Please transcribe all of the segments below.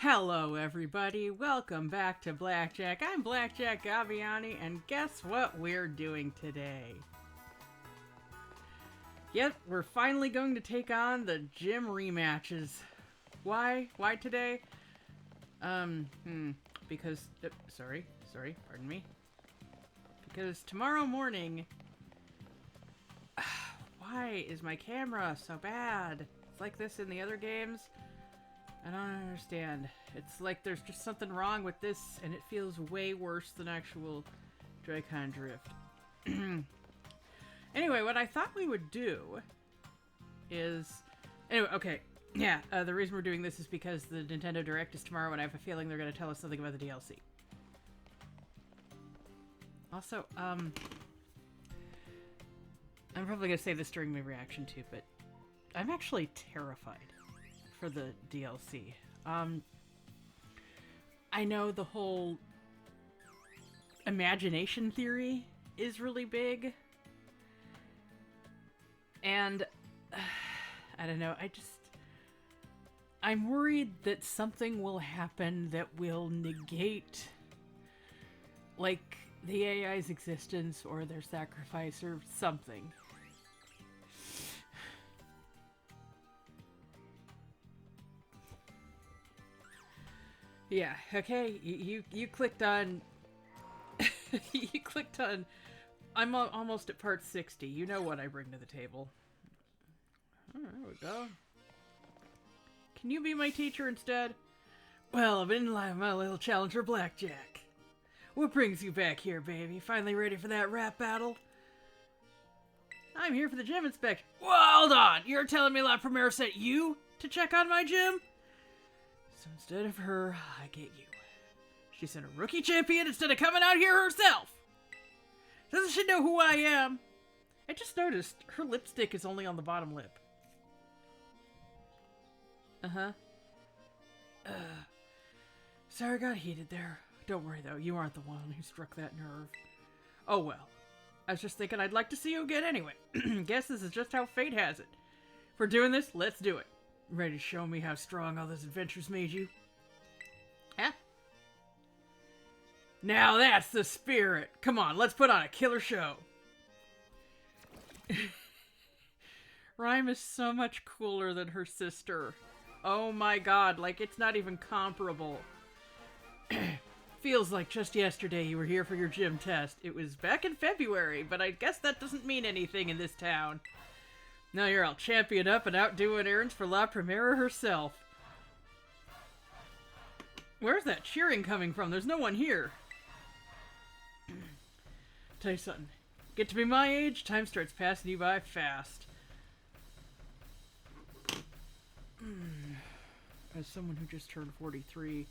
Hello everybody, welcome back to Blackjack. I'm Blackjack Gaviani, and guess what we're doing today? Yep, we're finally going to take on the gym rematches. Why? Why today? Because, pardon me. Because tomorrow morning... Why is my camera so bad? It's like this in the other games. I don't understand. It's like there's just something wrong with this, and it feels way worse than actual Joy-Con drift. Anyway, what I thought we would do is... Anyway, okay. Yeah, the reason we're doing this is because the Nintendo Direct is tomorrow, and I have a feeling they're going to tell us something about the DLC. Also, I'm probably going to say this during my reaction too, but I'm actually terrified for the DLC. I know the whole imagination theory is really big. And I don't know, I'm worried that something will happen that will negate like the AI's existence or their sacrifice or something. Yeah, okay, you clicked on... you clicked on... I'm almost at part 60. You know what I bring to the table. Oh, there we go. Can you be my teacher instead? Well, I've been in line with my little challenger, Blackjack. What brings you back here, baby? Finally ready for that rap battle? I'm here for the gym inspection. Whoa, hold on! You're telling me La Primera sent you to check on my gym? So instead of her, I get you. She sent a rookie champion instead of coming out here herself. Doesn't she know who I am? I just noticed her lipstick is only on the bottom lip. Uh-huh. Sorry, I got heated there. Don't worry, though. You aren't the one who struck that nerve. Oh, well. I was just thinking I'd like to see you again anyway. Guess this is just how fate has it. If we're doing this, let's do it. Ready to show me how strong all those adventures made you? Huh? Now that's the spirit! Come on, let's put on a killer show! Rhyme is so much cooler than her sister. Oh my god, like it's not even comparable. Feels like just yesterday you were here for your gym test. It was back in February, but I guess that doesn't mean anything in this town. Now you're all champion up and out doing errands for La Primera herself. Where's that cheering coming from? There's no one here. Tell you something. Get to be my age, time starts passing you by fast. As someone who just turned 43.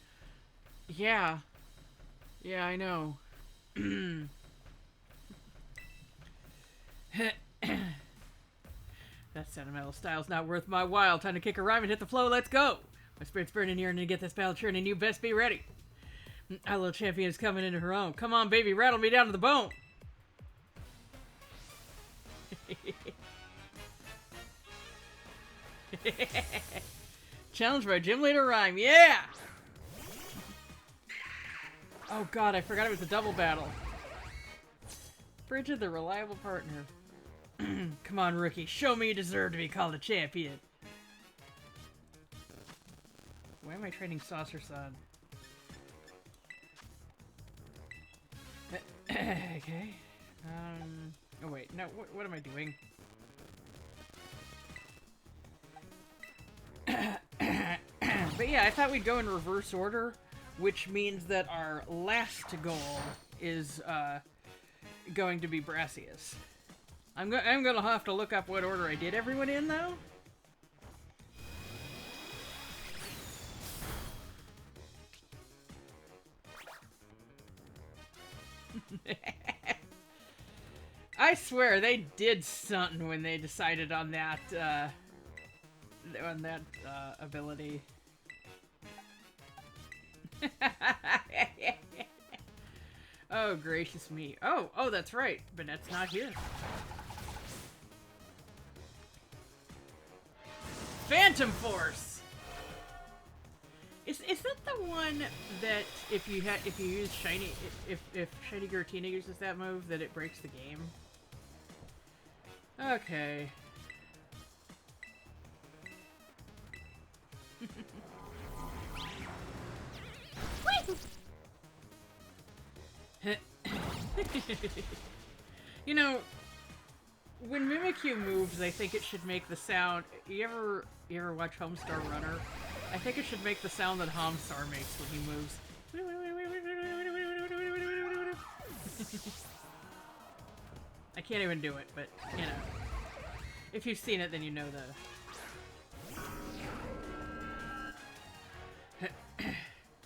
Yeah. Yeah, I know. That sentimental style's not worth my while. Time to kick a rhyme and hit the flow. Let's go! My spirit's burning here, and to get this battle churning, you best be ready. Our little champion is coming into her own. Come on, baby, rattle me down to the bone. Challenge by gym leader rhyme. Yeah! Oh god, I forgot it was a double battle. Bridget, the reliable partner. Come on, rookie. Show me you deserve to be called a champion. Why am I training Saucer-san? Okay. Oh wait, no, what am I doing? But yeah, I thought we'd go in reverse order, which means that our last goal is, going to be Brassius. I'm gonna have to look up what order I did everyone in, though. I swear they did something when they decided on that ability. Oh, gracious me. Oh, that's right. Banette's not here. Phantom Force! Is that the one that if you use shiny if Shiny Giratina uses that move that it breaks the game? Okay. You know, when Mimikyu moves, I think it should make the sound. You ever watch Homestar Runner? I think it should make the sound that Homestar makes when he moves. I can't even do it, but you know, if you've seen it, then you know the.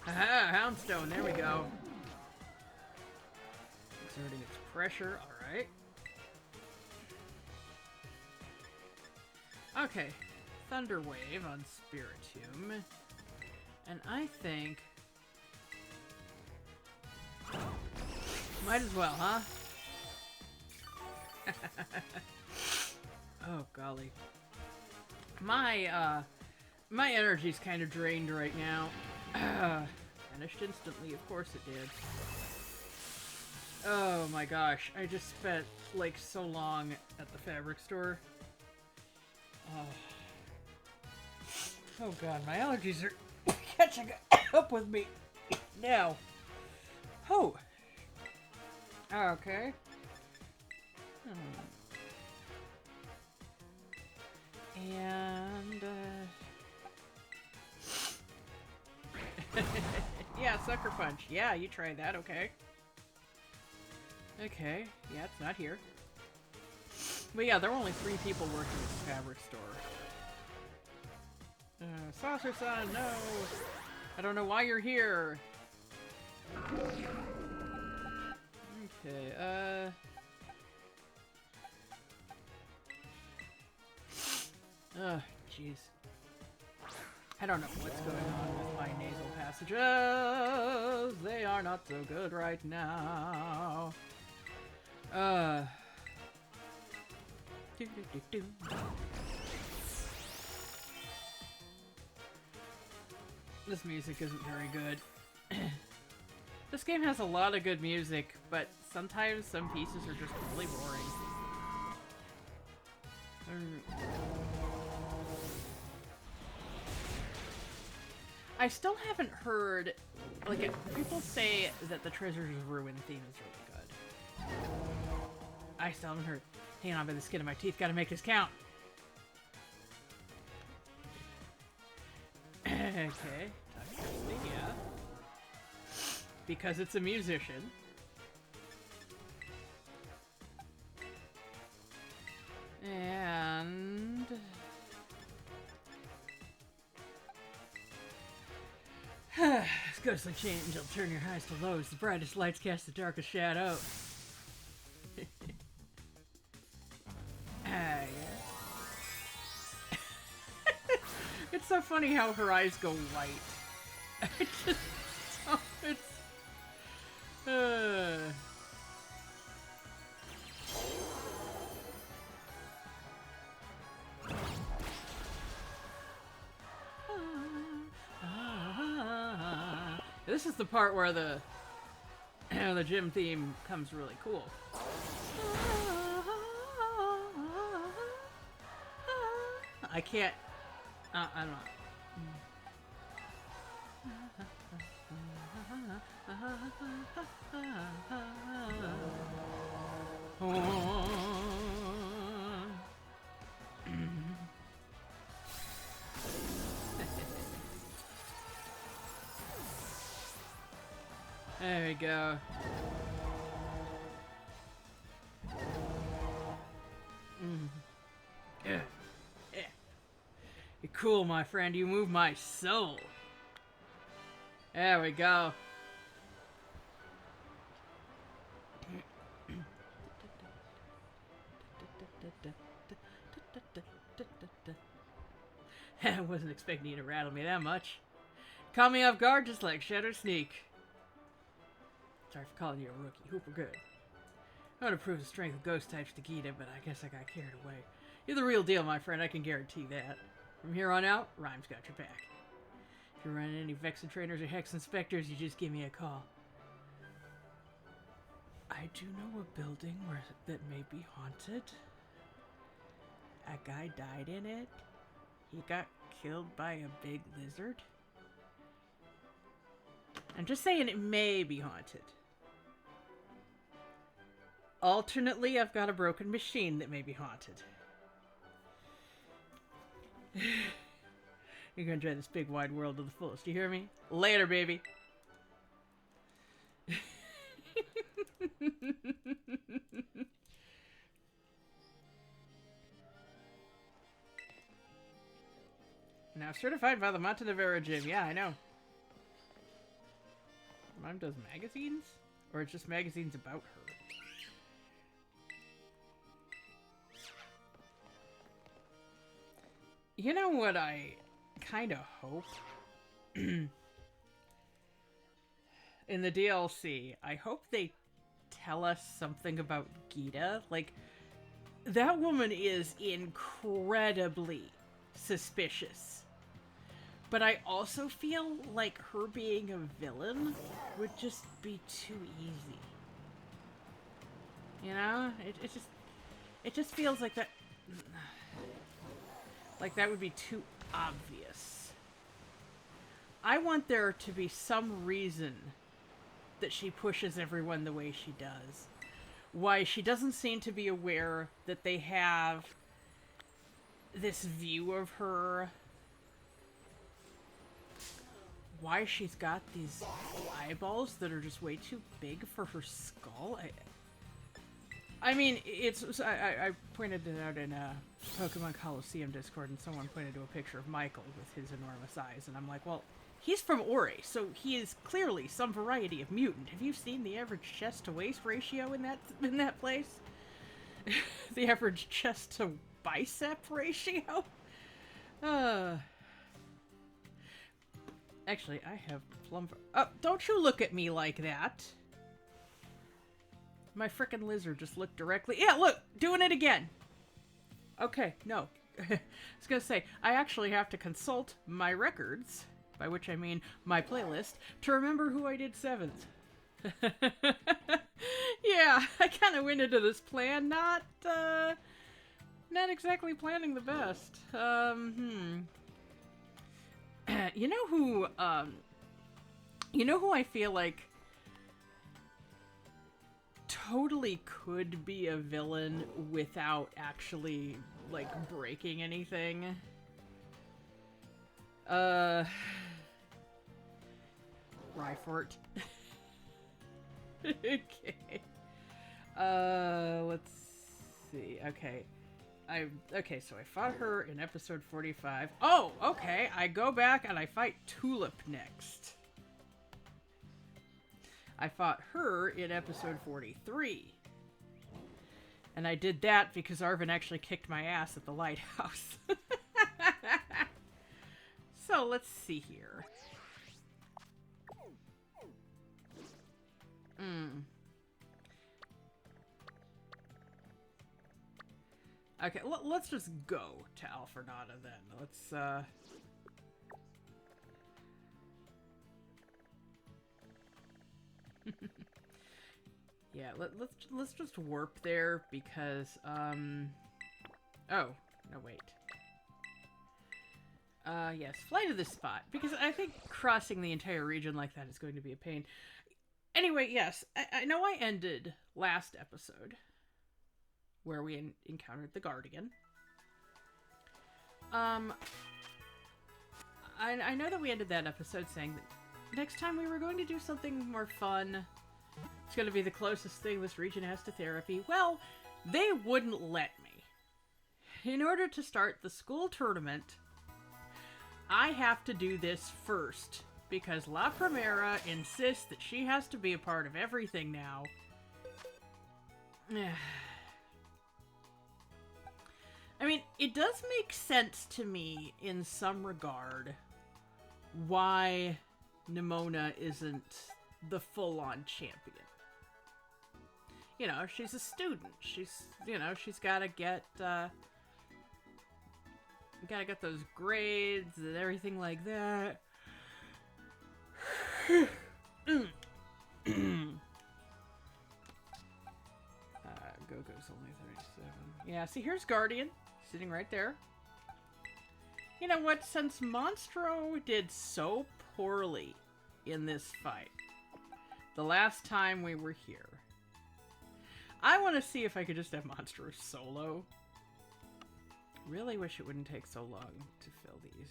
Aha, Houndstone. There we go. Exerting its pressure. All right. Okay, Thunder Wave on Spiritomb, and I think might as well, huh? Oh golly, my energy's kind of drained right now. Vanished instantly, of course it did. Oh my gosh, I just spent like so long at the fabric store. Oh god, my allergies are catching up with me now. Oh. Okay. And yeah, Sucker Punch. Yeah, you tried that, okay. Okay, yeah, it's not here. But yeah, there were only 3 people working at the fabric store. Saucer-san, no! I don't know why you're here! Okay, jeez. I don't know what's going on with my nasal passages! They are not so good right now. This music isn't very good. This game has a lot of good music, but sometimes some pieces are just really boring. I still haven't heard, like, people say that the Treasures of Ruin theme is really good. I still haven't heard. Hang on by the skin of my teeth, gotta make this count. Okay, yeah. Because it's a musician. And... Ghostly change, I'll turn your highs to lows. The brightest lights cast the darkest shadow. Yeah. It's so funny how her eyes go white. It just, oh, it's... This is the part where the the gym theme comes really cool. I can't. I don't know. There we go. Yeah. You're cool, my friend. You move my soul. There we go. I wasn't expecting you to rattle me that much. Caught me off guard just like Shadow Sneak. Sorry for calling you a rookie. Hooper good. I want to prove the strength of ghost types to Geeta, but I guess I got carried away. You're the real deal, my friend. I can guarantee that. From here on out, Rhyme's got your back. If you run into any Vexen trainers or Hex inspectors, you just give me a call. I do know a building that may be haunted. A guy died in it. He got killed by a big lizard. I'm just saying it may be haunted. Alternately, I've got a broken machine that may be haunted. You're gonna enjoy this big wide world to the fullest. You hear me? Later, baby. Now certified by the Montenevera Gym. Yeah, I know. Mom does magazines? Or it's just magazines about her? You know what I kind of hope? In the DLC, I hope they tell us something about Geeta. Like, that woman is incredibly suspicious. But I also feel like her being a villain would just be too easy. You know? It just feels like that... Like that would be too obvious. I want there to be some reason that she pushes everyone the way she does. Why she doesn't seem to be aware that they have this view of her. Why she's got these eyeballs that are just way too big for her skull. I mean, I pointed it out in a Pokemon Coliseum Discord, and someone pointed to a picture of Michael with his enormous eyes, and I'm like, well, he's from Ore, so he is clearly some variety of mutant. Have you seen the average chest-to-waist ratio in that place? The average chest-to-bicep ratio? Actually, I have plum... Oh, don't you look at me like that! My frickin' lizard just looked directly... Yeah, look! Doing it again! Okay, no. I was gonna say, I actually have to consult my records, by which I mean my playlist, to remember who I did 7th. Yeah, I kind of went into this plan not exactly planning the best. You know who I feel like totally could be a villain without actually, like, breaking anything? Ryfort. Okay. Let's see. Okay. Okay, so I fought her in episode 45. Oh, okay. I go back and I fight Tulip next. I fought her in episode 43. And I did that because Arvin actually kicked my ass at the lighthouse. So, let's see here. Okay, let's just go to Alfredata then. Let's, yeah, let's just warp there because, oh, no, wait. Yes, fly to this spot, because I think crossing the entire region like that is going to be a pain. Anyway, yes, I know I ended last episode where we encountered the Guardian. I know that we ended that episode saying that next time we were going to do something more fun. It's going to be the closest thing this region has to therapy. Well, they wouldn't let me. In order to start the school tournament, I have to do this first, because La Primera insists that she has to be a part of everything now. I mean, it does make sense to me in some regard why Nimona isn't the full-on champion. You know, she's a student. She's gotta get those grades and everything like that. Go-Go's only 37. Yeah, see, here's Guardian, sitting right there. You know what? Since Monstro did so poorly in this fight, the last time we were here, I want to see if I could just have Monstro solo. Really wish it wouldn't take so long to fill these.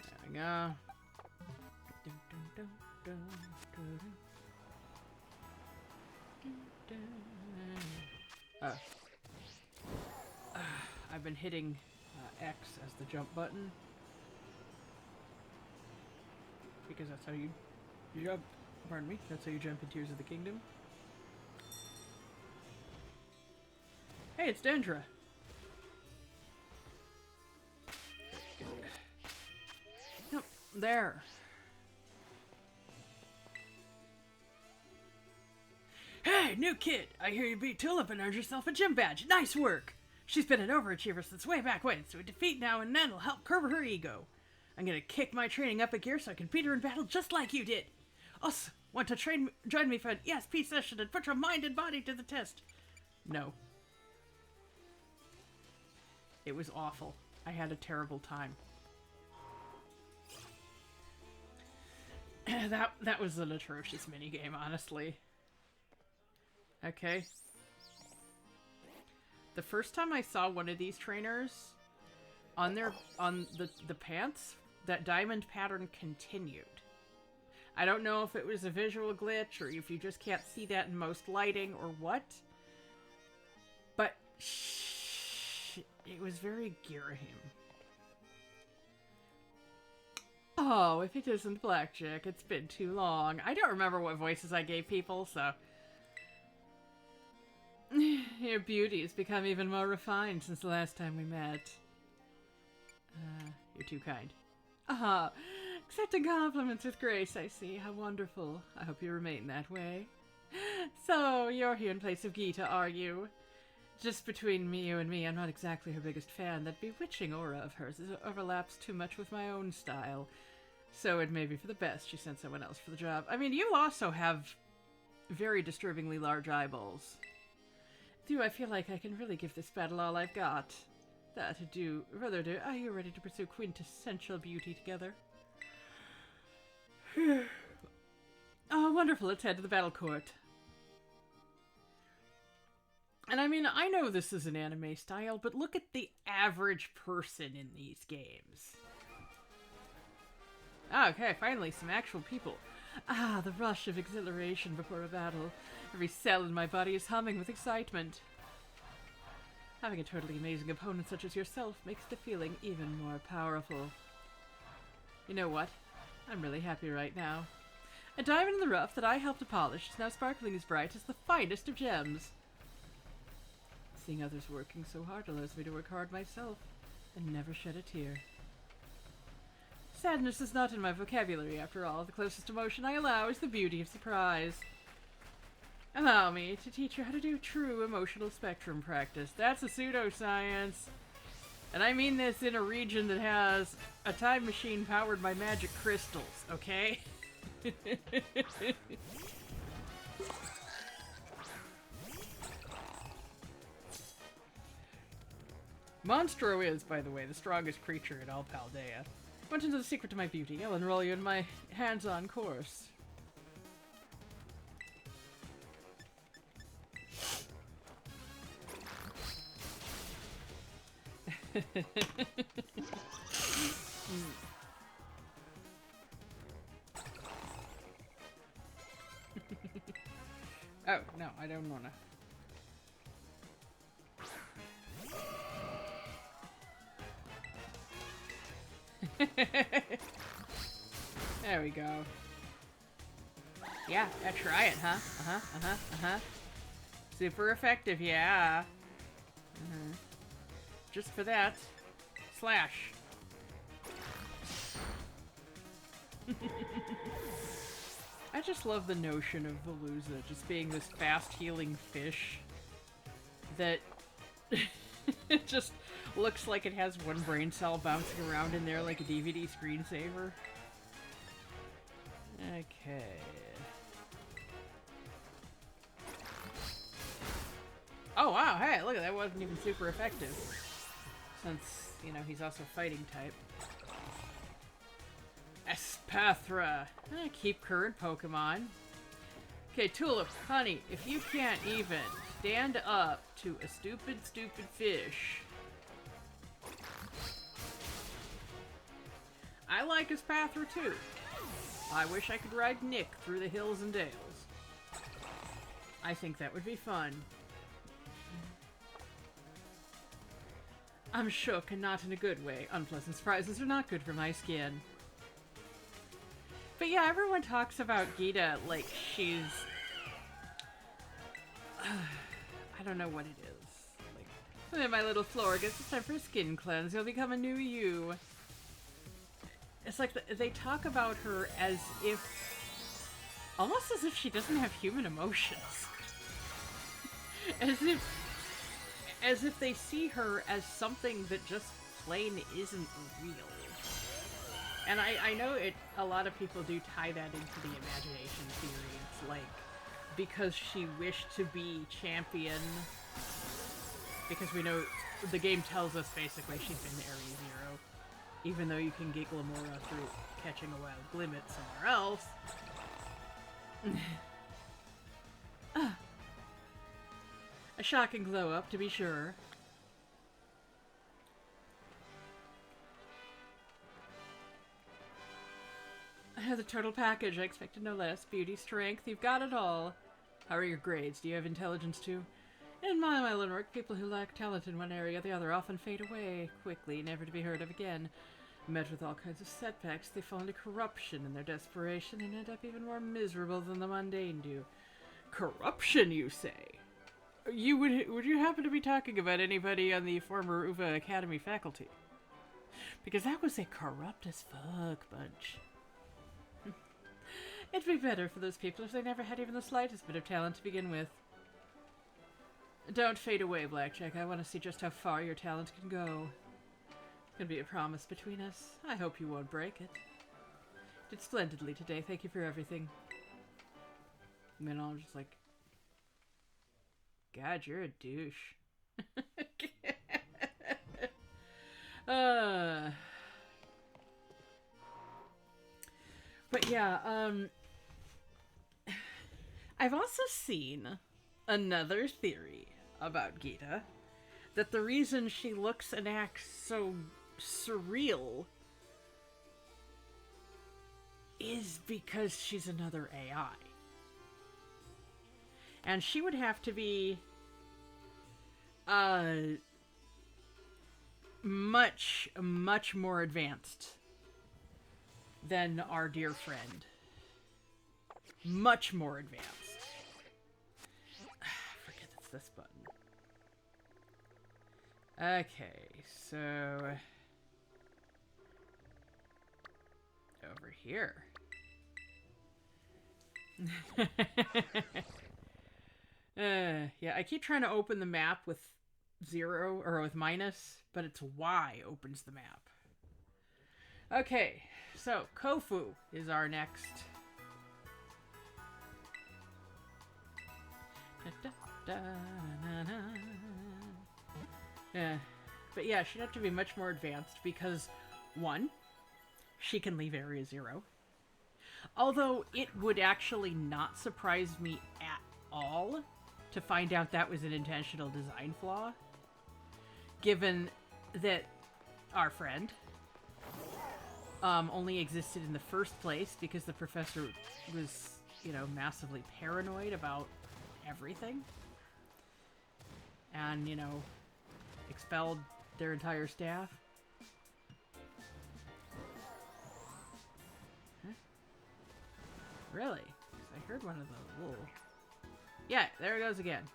There we go. I've been hitting X as the jump button because that's how you jump. Pardon me. That's how you jump in Tears of the Kingdom. Hey, it's Dendra. Nope, there. Hey, new kid! I hear you beat Tulip and earned yourself a gym badge. Nice work! She's been an overachiever since way back when, so a defeat now and then will help curb her ego. I'm gonna kick my training up a gear so I can beat her in battle just like you did. Also, want to join me for an ESP session and put your mind and body to the test? No. It was awful. I had a terrible time. that was an atrocious minigame, honestly. Okay. The first time I saw one of these trainers on the pants, that diamond pattern continued. I don't know if it was a visual glitch or if you just can't see that in most lighting or what. But it was very Girahim. Oh, if it isn't Blackjack, it's been too long. I don't remember what voices I gave people, so... Your beauty has become even more refined since the last time we met. You're too kind. Accepting compliments with grace, I see. How wonderful. I hope you remain that way. So, you're here in place of Geeta, are you? Just between you and me, I'm not exactly her biggest fan. That bewitching aura of hers overlaps too much with my own style. So it may be for the best she sent someone else for the job. I mean, you also have very disturbingly large eyeballs. Do I feel like I can really give this battle all I've got? That do. Rather do. Are you ready to pursue quintessential beauty together? Oh, wonderful. Let's head to the battle court. And I mean, I know this is an anime style, but look at the average person in these games. Okay, finally, some actual people. Ah, the rush of exhilaration before a battle. Every cell in my body is humming with excitement. Having a totally amazing opponent such as yourself makes the feeling even more powerful. You know what? I'm really happy right now. A diamond in the rough that I helped to polish is now sparkling as bright as the finest of gems. Seeing others working so hard allows me to work hard myself and never shed a tear. Sadness is not in my vocabulary, after all. The closest emotion I allow is the beauty of surprise. Allow me to teach you how to do true emotional spectrum practice. That's a pseudoscience. And I mean this in a region that has a time machine powered by magic crystals, okay? Monstro is, by the way, the strongest creature in all Paldea. Want to know the secret to my beauty? I'll enroll you in my hands-on course. Oh, no, I don't wanna. There we go. Yeah, try it, huh? Super effective, yeah. Just for that. Slash. I just love the notion of Veluza just being this fast healing fish that just Looks like it has one brain cell bouncing around in there like a DVD screensaver. Okay. Oh wow, hey, look at that, wasn't even super effective. Since, you know, he's also fighting type. Espathra. Keep current Pokemon. Okay, Tulip, honey, if you can't even stand up to a stupid fish. I like Espathra too. I wish I could ride Nick through the hills and dales. I think that would be fun. I'm shook, and not in a good way. Unpleasant surprises are not good for my skin. But yeah, everyone talks about Geeta like she's... I don't know what it is. Like, my little Florgus, it's time for a skin cleanse. You'll become a new you. It's like they talk about her as if... almost as if she doesn't have human emotions. As if they see her as something that just plain isn't real. And I know a lot of people do tie that into the imagination theory. It's like, because she wished to be champion, because we know, the game tells us basically she's been Area Zero, even though you can get Glamora through catching a wild Glimmet somewhere else. A shocking glow up, to be sure. The total package, I expected no less. Beauty, strength, you've got it all. How are your grades? Do you have intelligence too? In my island work, people who lack talent in one area or the other often fade away quickly, never to be heard of again. Met with all kinds of setbacks, they fall into corruption in their desperation and end up even more miserable than the mundane do. Corruption, you say? Would you happen to be talking about anybody on the former UVA Academy faculty? Because that was a corrupt as fuck bunch. It'd be better for those people if they never had even the slightest bit of talent to begin with. Don't fade away, Blackjack. I want to see just how far your talent can go. It's gonna be a promise between us. I hope you won't break it. Did splendidly today. Thank you for everything. And then I'm just like, God, you're a douche. But yeah, I've also seen another theory about Geeta, that the reason she looks and acts so surreal is because she's another AI. And she would have to be much more advanced than our dear friend. Much more advanced. I forget it's this button. Okay, so over here. Yeah, I keep trying to open the map with 0 or with minus, but it's Y opens the map. Okay, so Kofu is our next. But yeah, she'd have to be much more advanced because, 1, she can leave Area 0. Although it would actually not surprise me at all to find out that was an intentional design flaw, given that our friend only existed in the first place because the professor was, you know, massively paranoid about everything. And, you know, expelled their entire staff. Huh? Really? 'Cause I heard one of the little... Yeah, there it goes again.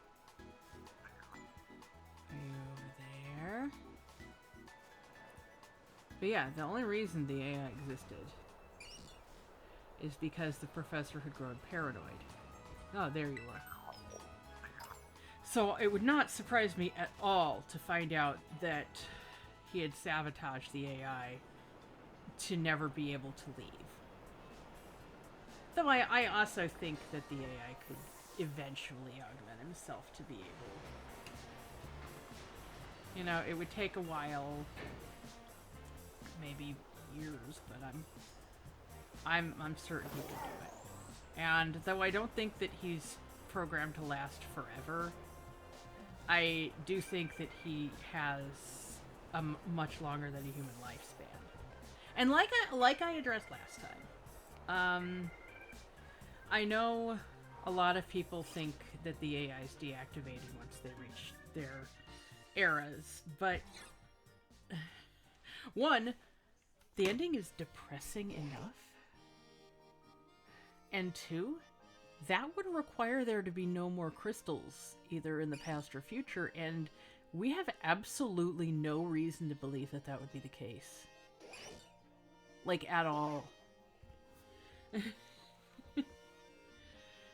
Over there. But yeah, the only reason the AI existed is because the professor had grown paranoid. Oh, there you are. So it would not surprise me at all to find out that he had sabotaged the AI to never be able to leave. Though I also think that the AI could eventually augment himself to be able... You know, it would take a while, maybe years, but I'm certain he could do it. And though I don't think that he's programmed to last forever, I do think that he has a much longer than a human lifespan. And like I addressed last time, I know a lot of people think that the AI is deactivated once they reach their eras, but one, the ending is depressing enough, and two, that would require there to be no more crystals, either in the past or future, and we have absolutely no reason to believe that that would be the case. Like, at all.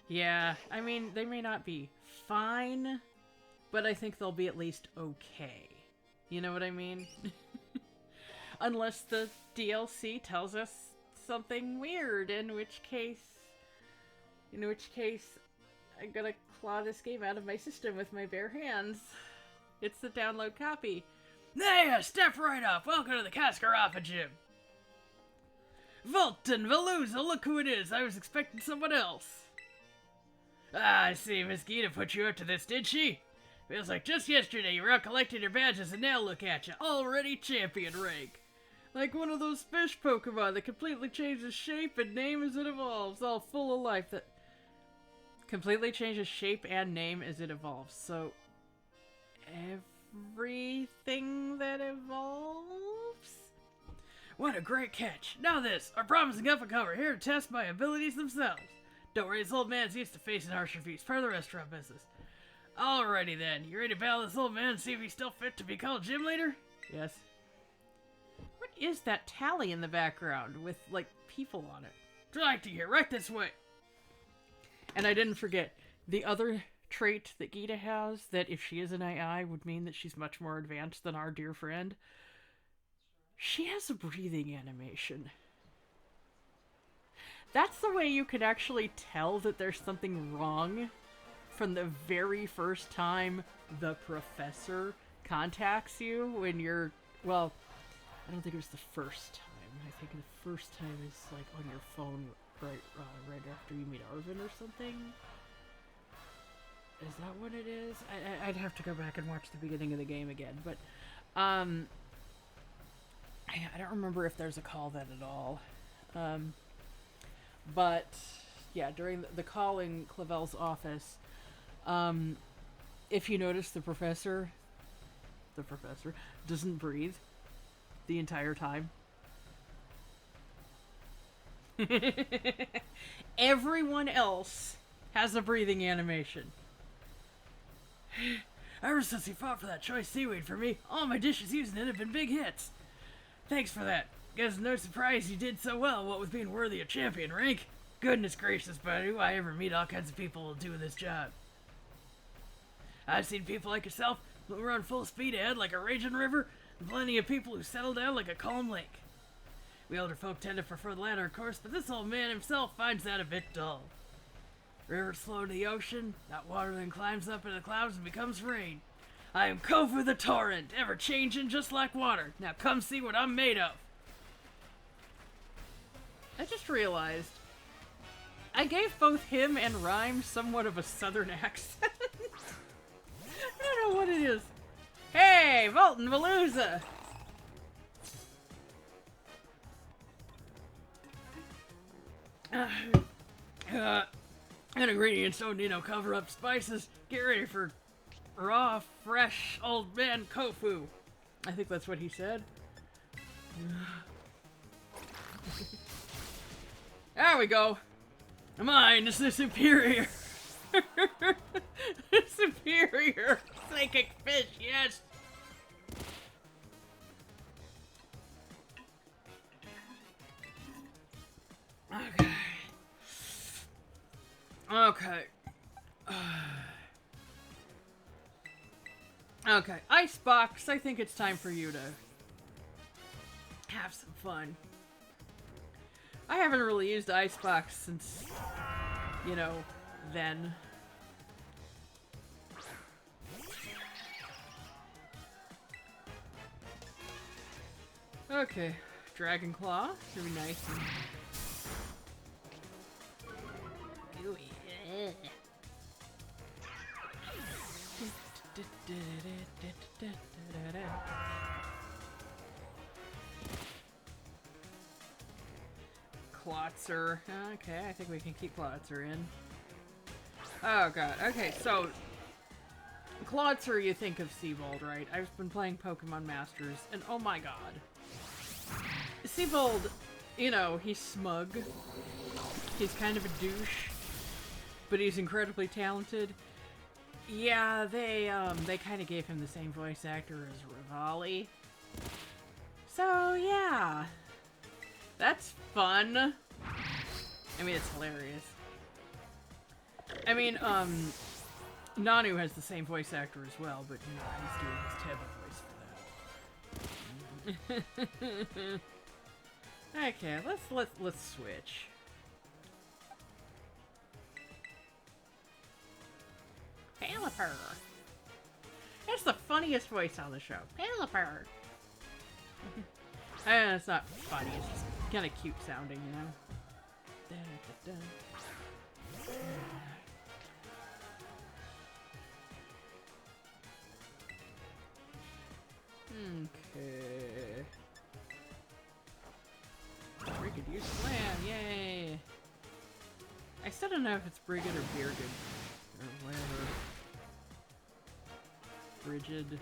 Yeah, I mean, they may not be fine, but I think they'll be at least okay. You know what I mean? Unless the DLC tells us something weird, in which case I'm gonna claw this game out of my system with my bare hands. It's the download copy. There, step right up. Welcome to the Cascarapa gym. Volton, Veluza, look who it is. I was expecting someone else. Ah, I see. Miss Geeta put you up to this, did she? Feels like just yesterday you were out collecting your badges and now look at you, already champion rank. Like one of those fish Pokemon that completely changes shape and name as it evolves, all full of life that completely changes shape and name as it evolves. So, everything that evolves? What a great catch. Now this, our promising up-and-comer here to test my abilities themselves. Don't worry, this old man's used to facing harsher feats for the restaurant business. Alrighty then, you ready to battle this old man and see if he's still fit to be called gym leader? Yes. What is that tally in the background with, like, people on it? Drag to here, right this way! And I didn't forget, the other trait that Geeta has, that if she is an AI would mean that she's much more advanced than our dear friend. She has a breathing animation. That's the way you can actually tell that there's something wrong from the very first time the professor contacts you when you're... Well, I don't think it was the first time. I think the first time is like on your phone right after you meet Arvin or something. Is that what it is? I'd have to go back and watch the beginning of the game again, but I don't remember if there's a call then at all. But yeah, during the call in Clavel's office, if you notice the professor doesn't breathe the entire time. Everyone else has a breathing animation. Ever since he fought for that choice seaweed for me, all my dishes using it have been big hits. Thanks for that. Guess no surprise you did so well, what with being worthy of champion rank. Goodness gracious, buddy, who I ever meet all kinds of people who do this job. I've seen people like yourself who run full speed ahead like a raging river, and plenty of people who settle down like a calm lake. We older folk tend to prefer the latter, of course, but this old man himself finds that a bit dull. Rivers flow to the ocean, that water then climbs up into the clouds and becomes rain. I am Kofu the Torrent, ever changing just like water. Now come see what I'm made of. I just realized I gave both him and Rhyme somewhat of a southern accent. I don't know what it is. Hey, Volton Veluza! Ingredients don't need no cover-up spices. Get ready for raw, fresh, old man Kofu. I think that's what he said. There we go. Mine is the superior. Superior psychic fish, yes. Okay. Okay. Okay, Icebox, I think it's time for you to have some fun. I haven't really used Icebox since, you know, then. Okay, Dragon Claw. Should be nice and... Ooh, yeah. Klotzer. Okay, I think we can keep Klotzer in. Oh god. Okay, so Klotzer, you think of Seabold, right? I've been playing Pokemon Masters, and oh my god. Seabold, you know, he's smug. He's kind of a douche, but he's incredibly talented. Yeah, they kind of gave him the same voice actor as Rivali. So, yeah. That's fun. I mean, it's hilarious. I mean, Nanu has the same voice actor as well, but, you know, he's doing his Teba voice for that. Okay, let's switch. Pelipper. That's the funniest voice on the show. Pelipper. It's not funny, it's just kind of cute sounding, you know? Da, da, da. Okay. Brigadier Slam, yay! I still don't know if it's Brigid or Bearded, or whatever. Brigid.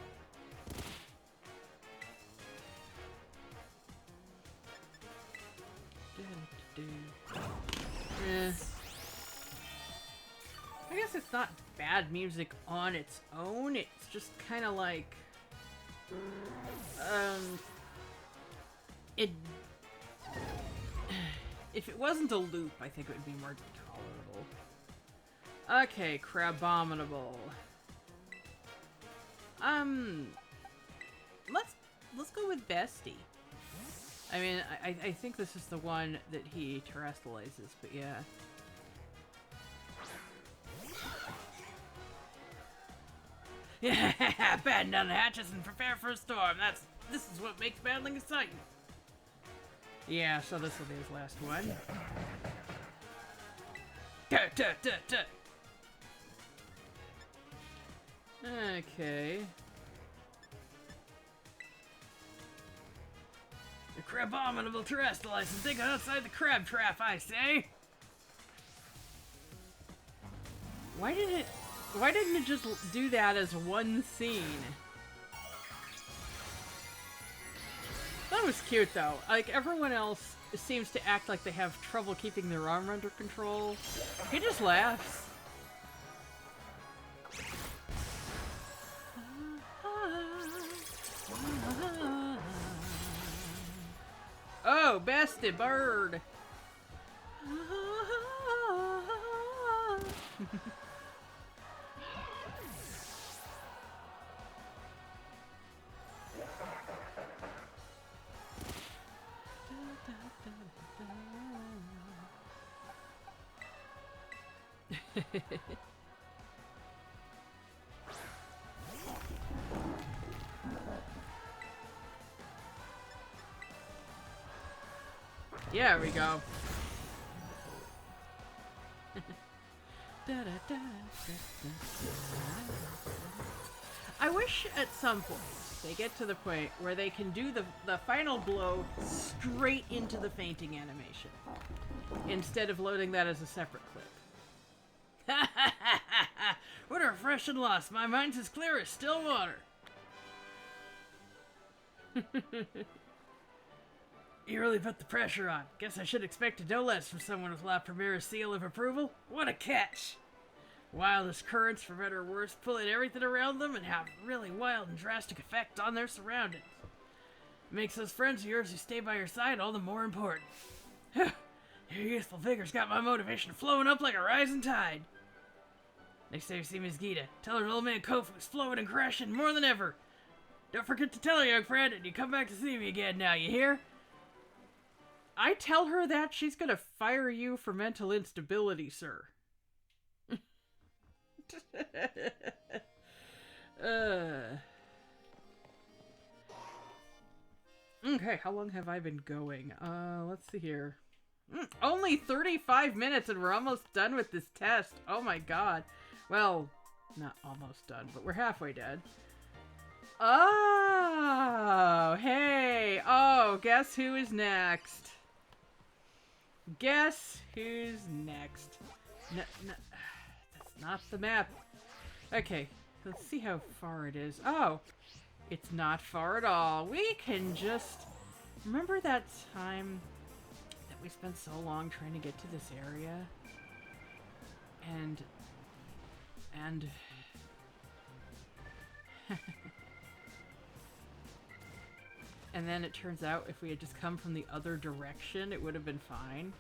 Eh. I guess it's not bad music on its own, it's just kind of like... It... If it wasn't a loop, I think it would be more tolerable. Okay, Crabominable. Let's go with Bestie. I mean, I think this is the one that he terrestrializes, but yeah. Yeah, batten down the hatches and prepare for a storm. This is what makes battling exciting. Yeah, so this will be his last one. Okay. The Crabominable terrestrialize and think outside the crab trap, I say. Why didn't it just do that as one scene? That was cute though. Like everyone else seems to act like they have trouble keeping their arm under control. He just laughs. Oh, bestie bird. Yeah, we go. I wish at some point they get to the point where they can do the final blow straight into the fainting animation instead of loading that as a separate clip. What a refreshing loss. My mind's as clear as still water. You really put the pressure on. Guess I should expect no less from someone with La Primera's seal of approval. What a catch! Wildest currents, for better or worse, pull in everything around them and have a really wild and drastic effect on their surroundings. It makes those friends of yours who stay by your side all the more important. Your youthful vigor's got my motivation flowing up like a rising tide. Next time you see Miss Geeta, tell her old man Kofu's flowing and crashing more than ever. Don't forget to tell her, young friend, and you come back to see me again now, you hear? I tell her that, she's gonna fire you for mental instability, sir. Okay, how long have I been going? Let's see here. Only 35 minutes and we're almost done with this test. Oh my god. Well, not almost done, but we're halfway done. Oh, hey. Oh, guess who is next? Guess who's next? That's not the map. Okay, let's see how far it is. Oh, it's not far at all. We can just... Remember that time that we spent so long trying to get to this area? And... And then it turns out if we had just come from the other direction, it would have been fine.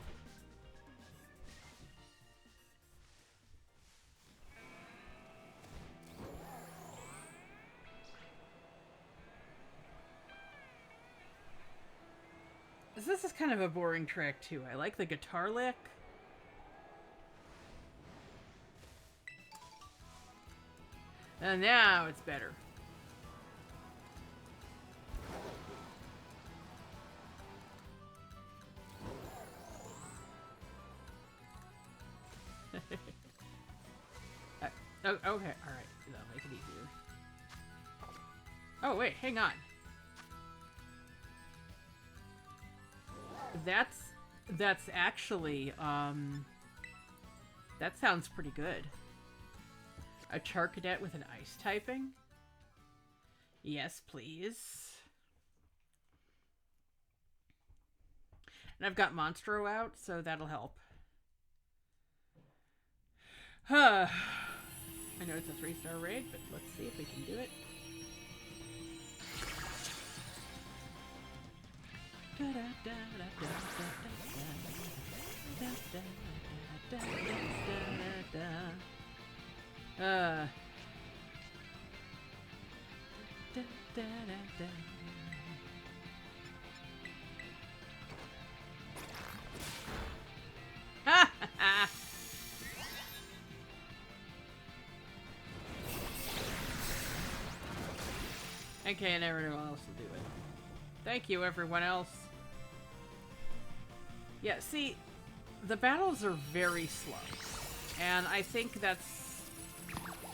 This is kind of a boring track too. I like the guitar lick. And now it's better. Oh, okay, alright. That'll make it easier. Oh, wait, hang on. That's actually, that sounds pretty good. A char cadet with an ice typing? Yes, please. And I've got Monstro out, so that'll help. Huh. I know it's a 3-star raid, but let's see if we can do it. Okay, and everyone else will do it. Thank you, everyone else. Yeah, see, the battles are very slow. And I think that's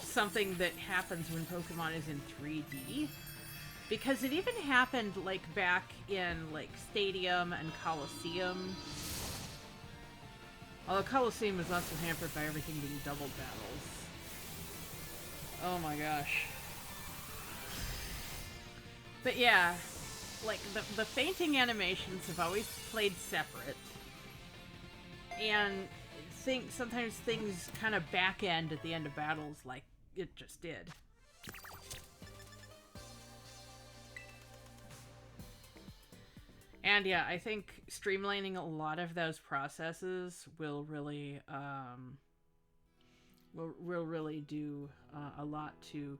something that happens when Pokemon is in 3D. Because it even happened, like, back in, like, Stadium and Coliseum. Although Coliseum was also hampered by everything being double battles. Oh my gosh. But yeah, like, the fainting animations have always played separate. And sometimes things kind of back-end at the end of battles like it just did. And yeah, I think streamlining a lot of those processes will really, will really do a lot to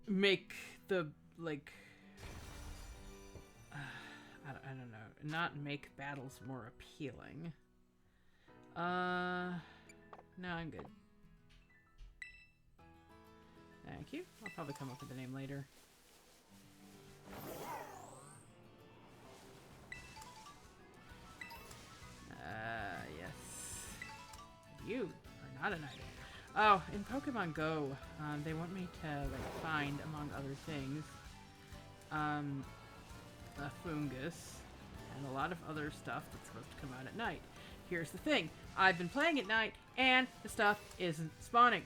make the, like... I don't know. Not make battles more appealing. No, I'm good. Thank you. I'll probably come up with a name later. Yes. You are not an item. Oh, in Pokemon Go, they want me to, like, find, among other things, a fungus, and a lot of other stuff that's supposed to come out at night. Here's the thing. I've been playing at night, and the stuff isn't spawning.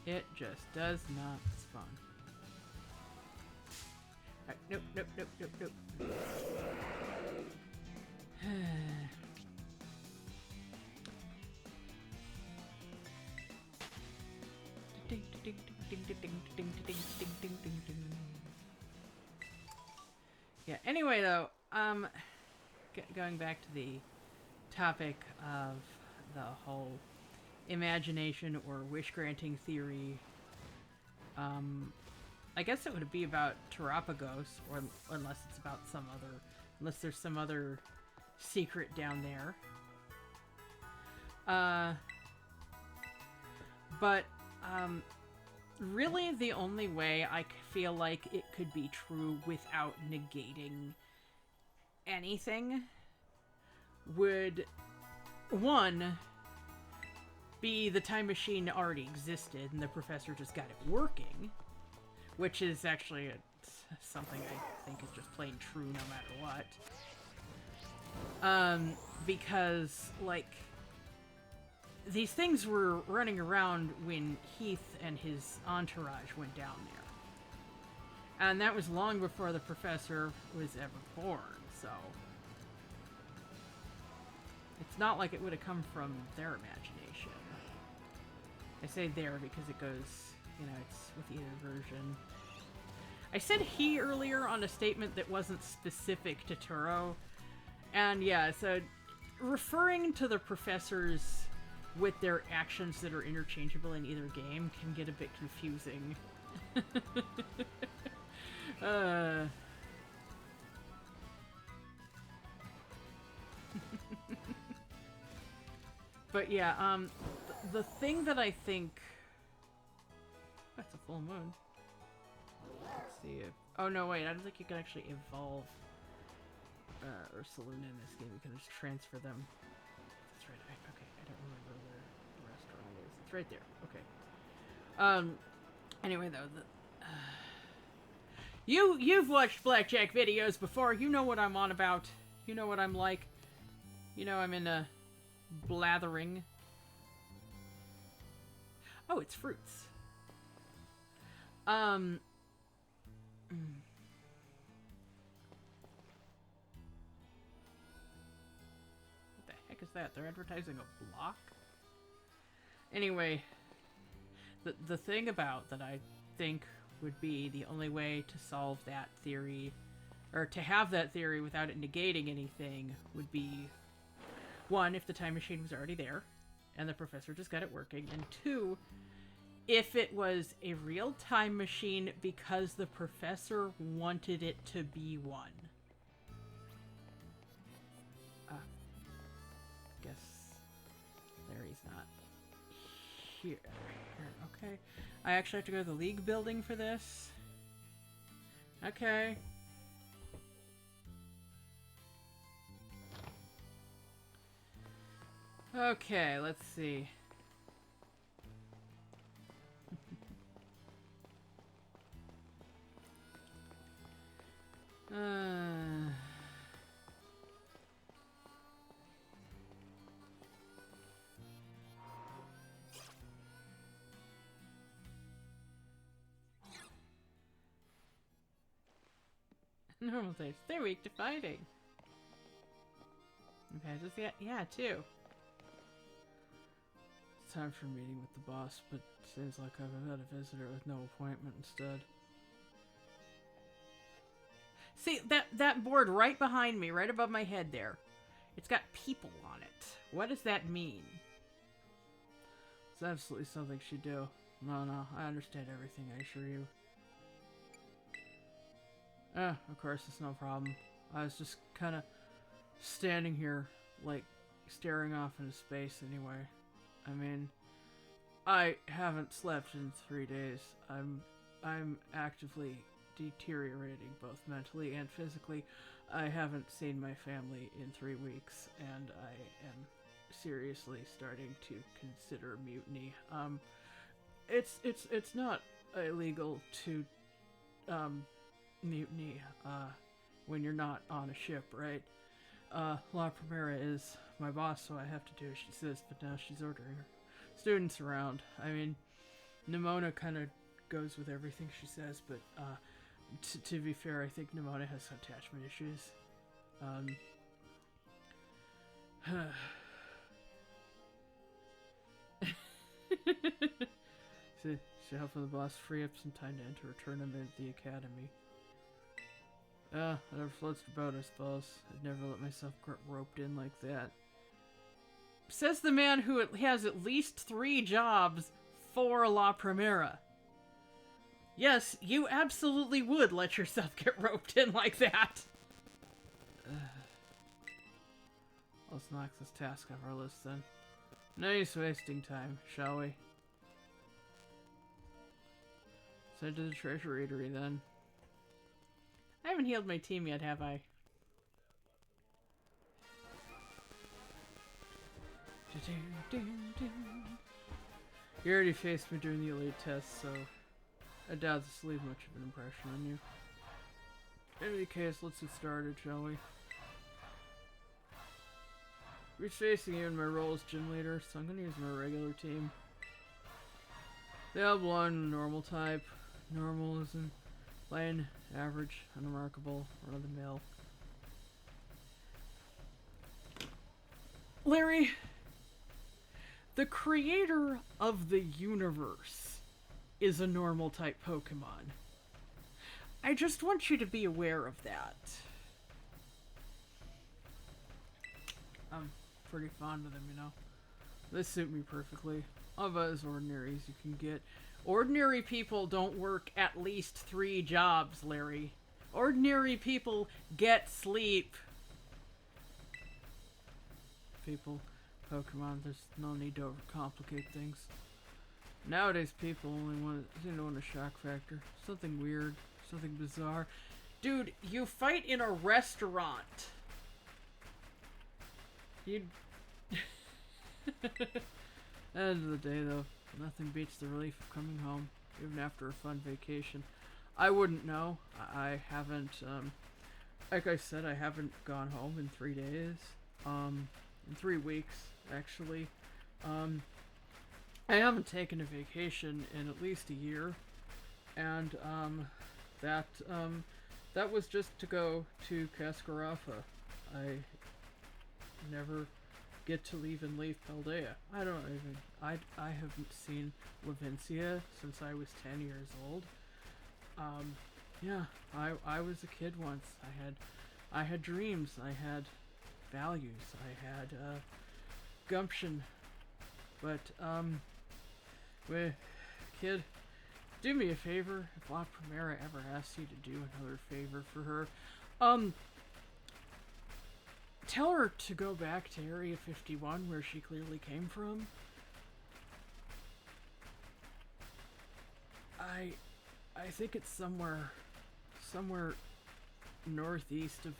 It just does not spawn. Nope, nope, nope, nope, nope. Yeah, anyway though, going back to the topic of the whole imagination or wish granting theory I guess it would be about Terapagos, or unless it's about some other, unless there's some other secret down there. But really the only way I feel like it could be true without negating anything would, one, be the time machine already existed and the professor just got it working, which is actually something I think is just plain true no matter what. Because, like, these things were running around when Heath and his entourage went down there. And that was long before the professor was ever born, so... It's not like it would have come from their imagination. I say there because it goes, you know, it's with either version. I said he earlier on a statement that wasn't specific to Turo. And yeah, so referring to the professors with their actions that are interchangeable in either game can get a bit confusing. But yeah, the thing that I think... That's a full moon. Let's see if... Oh no, wait, I don't think you can actually evolve Ursuluna in this game. You can just transfer them. That's right, okay, I don't remember where the restaurant is. It's right there, okay. Anyway though, you've watched Blackjack videos before. You know what I'm on about. You know what I'm like. You know I'm into blathering. Oh, it's fruits. What the heck is that? They're advertising a block? Anyway, the thing about that I think would be the only way to solve that theory, or to have that theory without it negating anything, would be, one, if the time machine was already there, and the professor just got it working, and two, if it was a real time machine because the professor wanted it to be one. Guess there he's not. Here, okay. I actually have to go to the League building for this. Okay. Okay, let's see. Normal days. They're weak to fighting. Okay, just yeah, too. It's time for a meeting with the boss, but seems like I've had a visitor with no appointment instead. See, that board right behind me, right above my head there. It's got people on it. What does that mean? It's absolutely something she'd do. No, I understand everything, I assure you. Of course, it's no problem. I was just kind of standing here, like, staring off into space anyway. I mean, I haven't slept in 3 days. I'm actively deteriorating both mentally and physically. I haven't seen my family in 3 weeks, and I am seriously starting to consider mutiny. It's not illegal to mutiny when you're not on a ship, right? La Primera is my boss, so I have to do as she says, but now she's ordering her students around. I mean, Nimona kind of goes with everything she says, but to be fair, I think Nimona has attachment issues. She helping the boss free up some time to enter a tournament at the academy. Whatever floats your boat, I suppose. I'd never let myself get roped in like that. Says the man who has at least 3 jobs for La Primera. Yes, you absolutely would let yourself get roped in like that. Let's knock this task off our list then. No use wasting time, shall we? Send to the treasure eatery then. I haven't healed my team yet, have I? You already faced me during the elite test, so I doubt this will leave much of an impression on you. In any case, let's get started, shall we? We're facing you in my role as gym leader, so I'm gonna use my regular team. They all belong to the normal type. Normal isn't plain, average, unremarkable, run-of-the-mill. Larry, the creator of the universe is a normal type Pokemon. I just want you to be aware of that. I'm pretty fond of them, you know. They suit me perfectly. All about as ordinary as you can get. Ordinary people don't work at least 3 jobs, Larry. Ordinary people get sleep. People, Pokemon, there's no need to overcomplicate things. Nowadays, people only seem to want a shock factor. Something weird, something bizarre. Dude, you fight in a restaurant. You'd... End of the day, though, nothing beats the relief of coming home, even after a fun vacation. I wouldn't know. I haven't, like I said, I haven't gone home in 3 days. In 3 weeks, actually. I haven't taken a vacation in at least a year. And, that was just to go to Cascarafa. I never get to leave Paldea. I don't even... I haven't seen Levincia since I was 10 years old. Yeah, I was a kid once. I had dreams. I had values. I had, gumption. But, kid, do me a favor. If La Primera ever asks you to do another favor for her, tell her to go back to Area 51, where she clearly came from. I think it's somewhere northeast of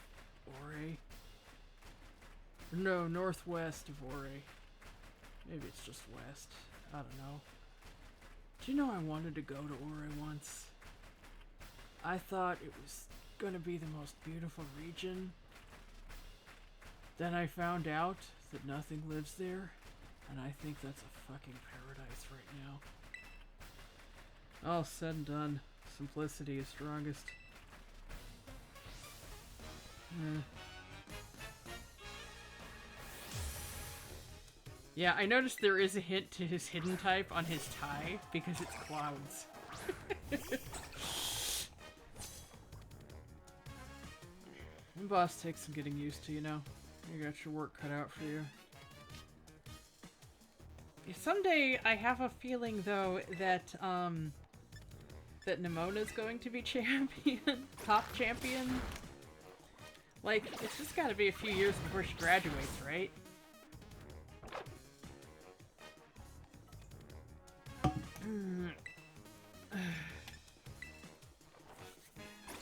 Ore. No, northwest of Ore. Maybe it's just west. I don't know. Do you know I wanted to go to Ore once? I thought it was gonna be the most beautiful region. Then I found out that nothing lives there, and I think that's a fucking paradise right now. All said and done, simplicity is strongest. Yeah, I noticed there is a hint to his hidden type on his tie, because it's clouds. And boss takes some getting used to, you know. You got your work cut out for you. Someday, I have a feeling, though, that, that Nemona's going to be champion. Top champion. Like, it's just gotta be a few years before she graduates, right?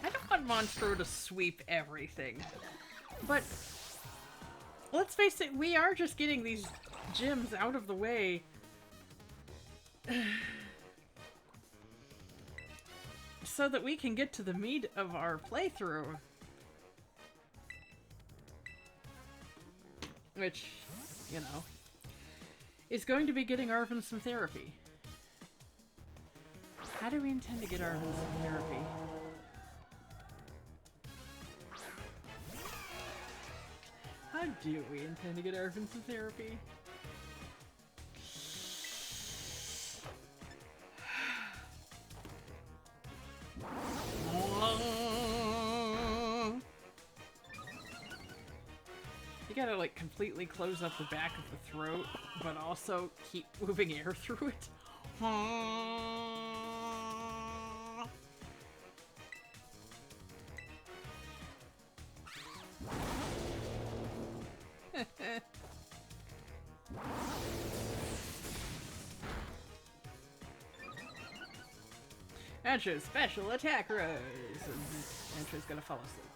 I don't want Monstro to sweep everything. But, let's face it, we are just getting these gyms out of the way. So that we can get to the meat of our playthrough. Which, you know, is going to be getting Arvin some therapy. How do we intend to get Arvin some therapy? How do we intend to get Arvin some therapy? You gotta, like, completely close up the back of the throat, but also keep moving air through it. Antra's special attack rose. And Antra's gonna fall asleep.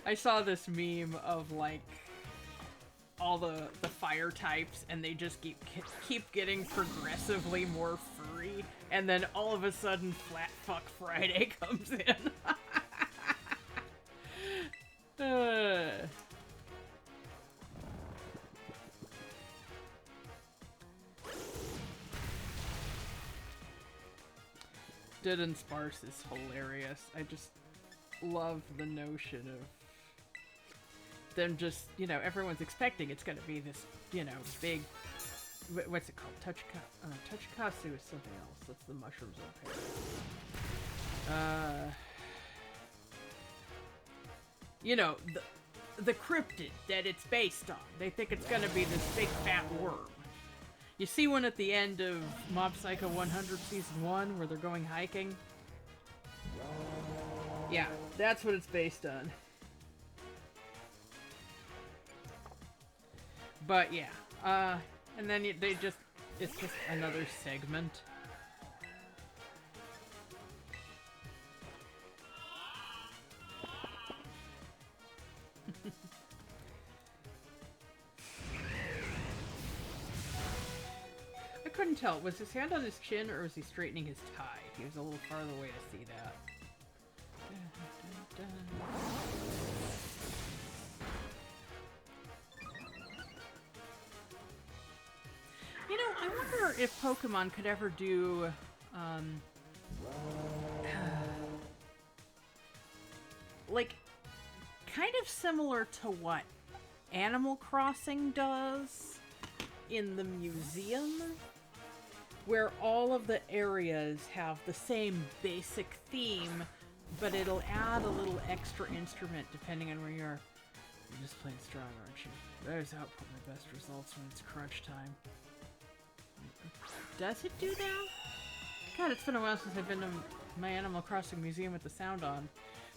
I saw this meme of like all the fire types, and they just keep getting progressively more furry, and then all of a sudden Flat Fuck Friday comes in. Dead and Sparse is hilarious. I just love the notion of them just, you know, everyone's expecting it's gonna be this, you know, big, what's it called? Touchikasu is something else. That's the mushrooms up here. You know, the cryptid that it's based on. They think it's gonna be this big fat worm. You see one at the end of Mob Psycho 100 Season 1 where they're going hiking? Yeah, that's what it's based on. But yeah, and then they just, it's just another segment. I couldn't tell, was his hand on his chin or was he straightening his tie? He was a little farther away to see that. You know, I wonder if Pokemon could ever do, like, kind of similar to what Animal Crossing does in the museum, where all of the areas have the same basic theme, but it'll add a little extra instrument depending on where you are. You're just plain strong, aren't you? There's output my best results when it's crunch time. Does it do that? God, it's been a while since I've been to my Animal Crossing museum with the sound on.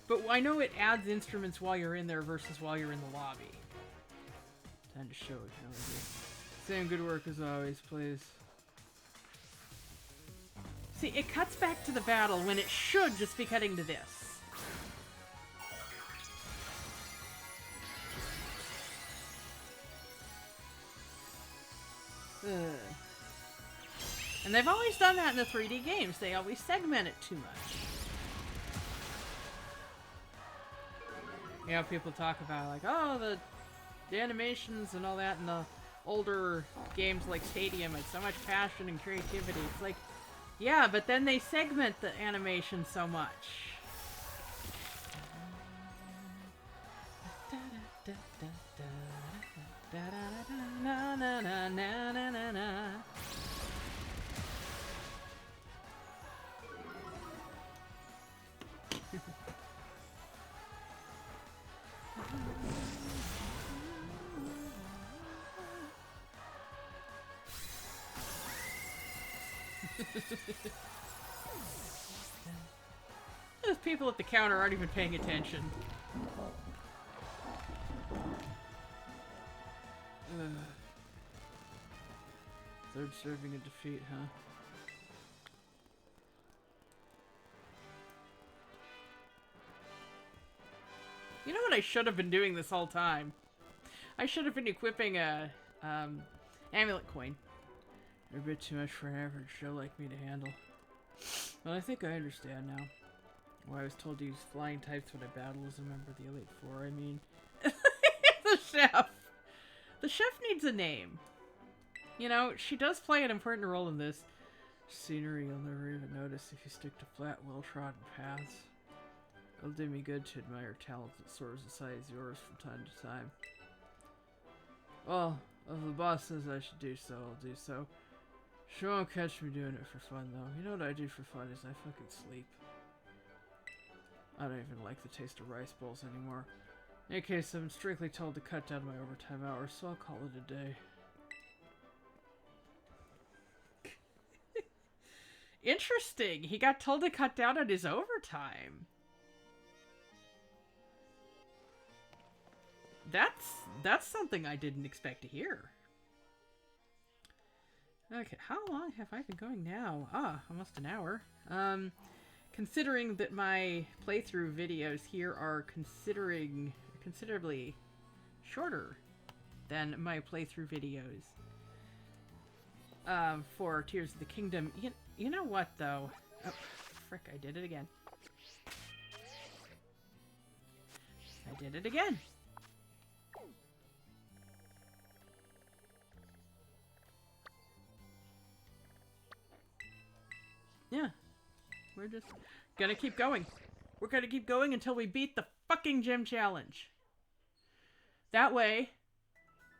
But I know it adds instruments while you're in there versus while you're in the lobby. Time to show it. Same good work as always, please. See, it cuts back to the battle when it should just be cutting to this. Ugh. And they've always done that in the 3D games. They always segment it too much. You know, people talk about like, oh, the animations and all that in the older games like Stadium had so much passion and creativity. It's like, yeah, but then they segment the animation so much. Those people at the counter aren't even paying attention. Third serving a defeat, huh? You know what I should have been doing this whole time? I should have been equipping a amulet coin. They're a bit too much for an average show like me to handle. Well, I think I understand now. Why I was told to use flying types when I battle as a member of the Elite Four, I mean... The chef! The chef needs a name. You know, she does play an important role in this. Scenery you'll never even notice if you stick to flat, well-trodden paths. It'll do me good to admire talent that soars as high as yours from time to time. Well, if the boss says I should do so, I'll do so. Sure won't catch me doing it for fun, though. You know what I do for fun is I fucking sleep. I don't even like the taste of rice bowls anymore. In any case, I'm strictly told to cut down my overtime hours, so I'll call it a day. Interesting. He got told to cut down on his overtime. That's something I didn't expect to hear. Okay, how long have I been going now? Ah, almost an hour. Considering that my playthrough videos here are considerably shorter than my playthrough videos for Tears of the Kingdom. You know what, though? Oh, frick, I did it again. I did it again. Yeah. We're just gonna keep going. We're gonna keep going until we beat the fucking gym challenge. That way,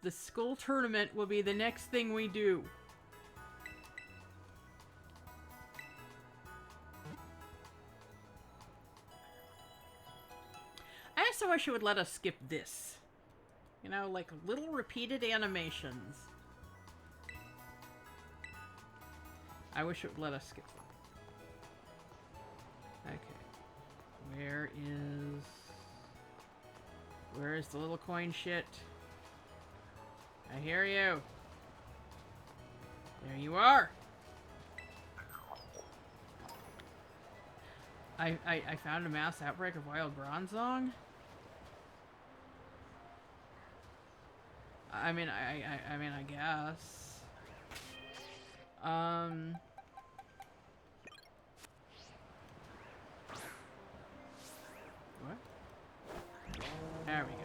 the school tournament will be the next thing we do. I also wish it would let us skip this. You know, like little repeated animations. I wish it would let us skip them. Okay. Where is the little coin shit? I hear you. There you are. I found a mass outbreak of wild bronzong. I mean, I guess. What? There we go.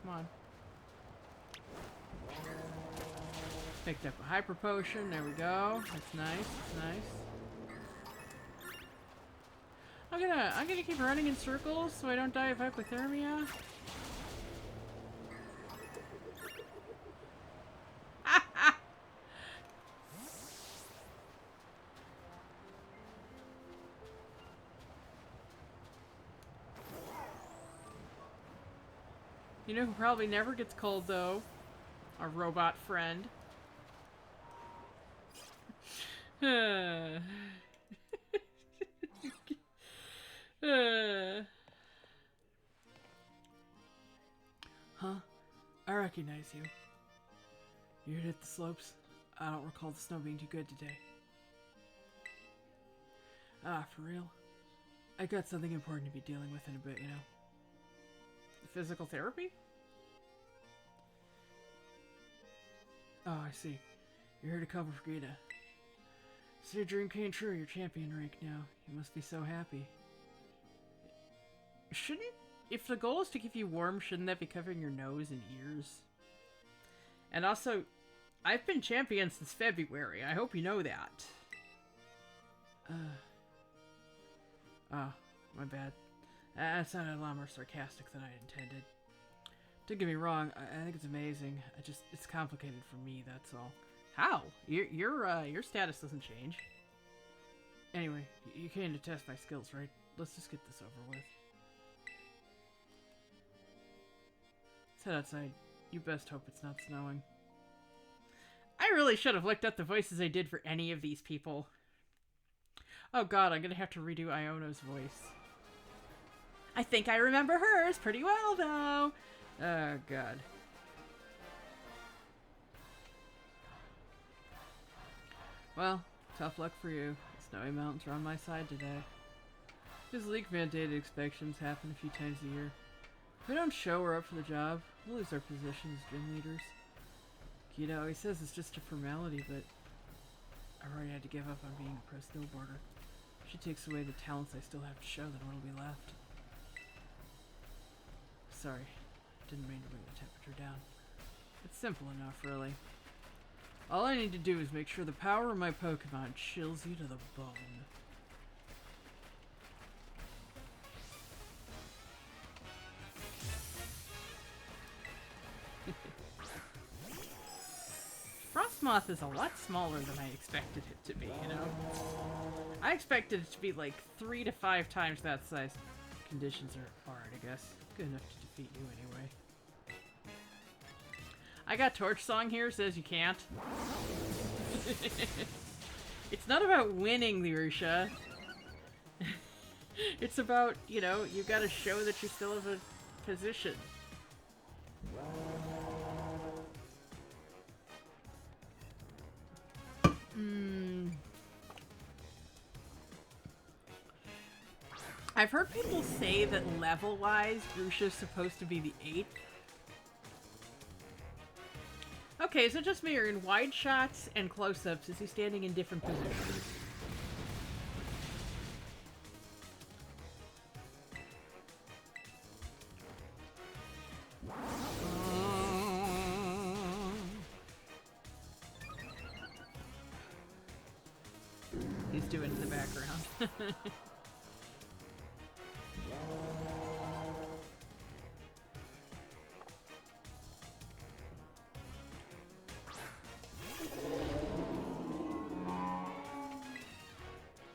Come on. Picked up a hyper potion. There we go. That's nice. That's nice. I'm gonna keep running in circles so I don't die of hypothermia. You know who probably never gets cold though? Our robot friend. Huh? I recognize you. You hit the slopes. I don't recall the snow being too good today. Ah, for real? I got something important to be dealing with in a bit, you know. Physical therapy? Oh, I see. You're here to cover for Geeta. So your dream came true, you're champion rank now. You must be so happy. If the goal is to keep you warm, shouldn't that be covering your nose and ears? And also, I've been champion since February. I hope you know that. Oh, my bad. That sounded a lot more sarcastic than I intended. Don't get me wrong, I think it's amazing. It's complicated for me, that's all. How? Your status doesn't change. Anyway, you came to test my skills, right? Let's just get this over with. Let's head outside. You best hope it's not snowing. I really should have looked up the voices I did for any of these people. Oh god, I'm gonna have to redo Iono's voice. I think I remember hers pretty well, though. Oh, God. Well, tough luck for you. The snowy mountains are on my side today. These league-mandated inspections happen a few times a year. If we don't show we're up for the job, we'll lose our position as gym leaders. Geeta always says it's just a formality, but I've already had to give up on being a pro snowboarder. If she takes away the talents I still have to show, then what'll be left? Sorry, didn't mean to bring the temperature down. It's simple enough, really. All I need to do is make sure the power of my Pokémon chills you to the bone. Frostmoth is a lot smaller than I expected it to be, you know? I expected it to be like 3 to 5 times that size. Conditions are hard, I guess. Good enough to defeat you anyway. I got Torch Song here, says you can't. It's not about winning, Lyrisha. It's about, you know, you gotta show that you still have a position. Mm. I've heard people say that level-wise, Grusha's supposed to be the 8th. Okay, so just mirroring wide shots and close-ups. Is he standing in different positions? He's doing it in the background.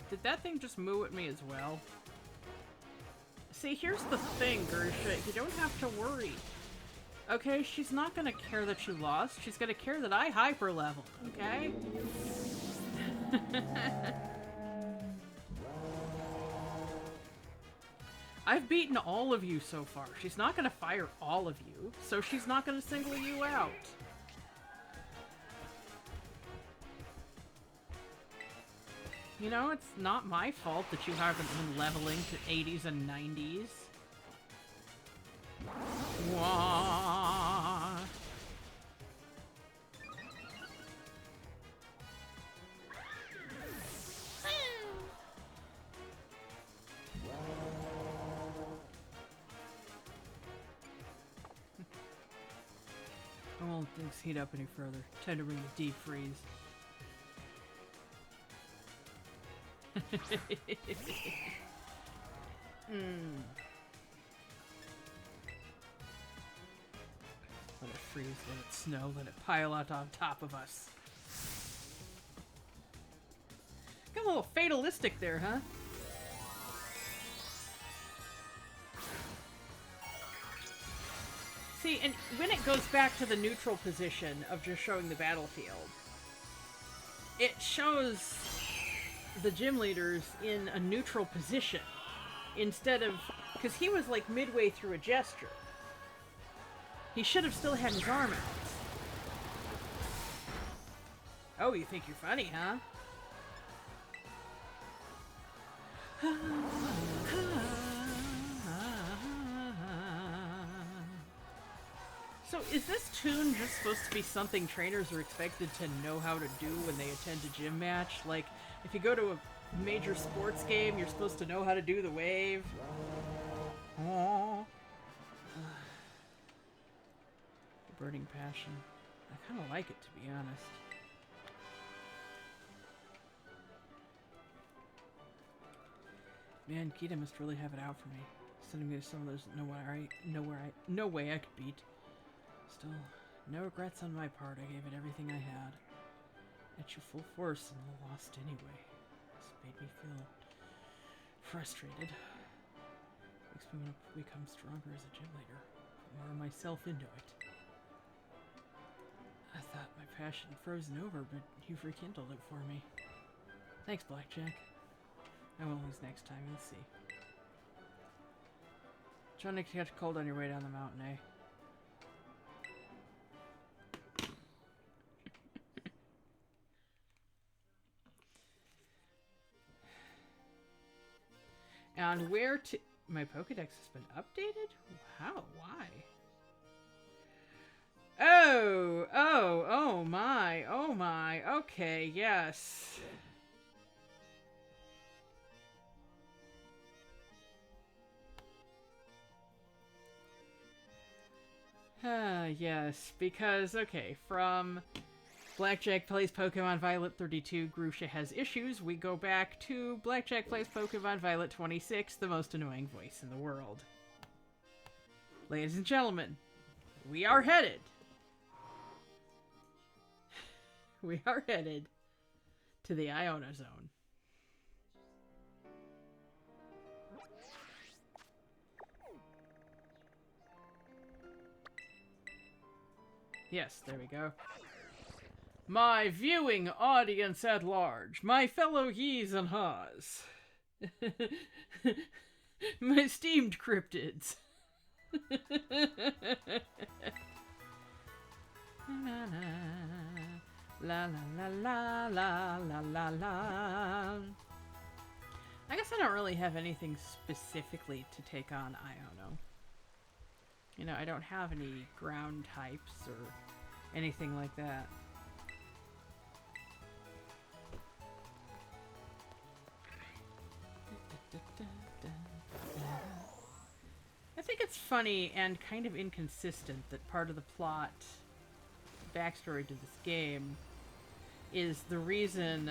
Did that thing just moo at me as well? See, here's the thing, Grusha. You don't have to worry. Okay, she's not gonna care that you lost. She's gonna care that I hyper-leveled, okay? I've beaten all of you so far. She's not gonna fire all of you, so she's not gonna single you out. You know, it's not my fault that you haven't been leveling to 80s and 90s. Wah. I won't let things heat up any further. Time to bring the deep freeze. Let it freeze, let it snow, let it pile out on top of us. Got a little fatalistic there, huh? See, and when it goes back to the neutral position of just showing the battlefield, it shows the gym leaders in a neutral position instead of, because he was like midway through a gesture. He should have still had his arm out. Oh, you think you're funny, huh? So is this tune just supposed to be something trainers are expected to know how to do when they attend a gym match? Like, if you go to a major sports game, you're supposed to know how to do the wave? Aww. Burning passion. I kind of like it, to be honest. Man, Geeta must really have it out for me. Sending me to some of those no way I could beat. Still, no regrets on my part. I gave it everything I had. At your full force and lost anyway. This made me feel frustrated. Makes me want to become stronger as a gym leader. Put more of myself into it. I thought my passion had frozen over, but you've rekindled it for me. Thanks, Blackjack. I will lose next time, you'll see. Trying to catch a cold on your way down the mountain, eh? And where to... My Pokédex has been updated? How? Why? Oh my, okay, yes. Yes, because, okay, from Blackjack plays Pokemon Violet 32, Grusha has issues, we go back to Blackjack plays Pokemon Violet 26, the most annoying voice in the world. Ladies and gentlemen, we are headed. We are headed to the Iona Zone. Yes, there we go. My viewing audience at large, my fellow yees and haws, my esteemed cryptids. La la la la la don't really have anything specifically to take on Iono. You know, I don't have any ground types or anything like that. I think it's funny and kind of inconsistent that part of the plot backstory to this game is the reason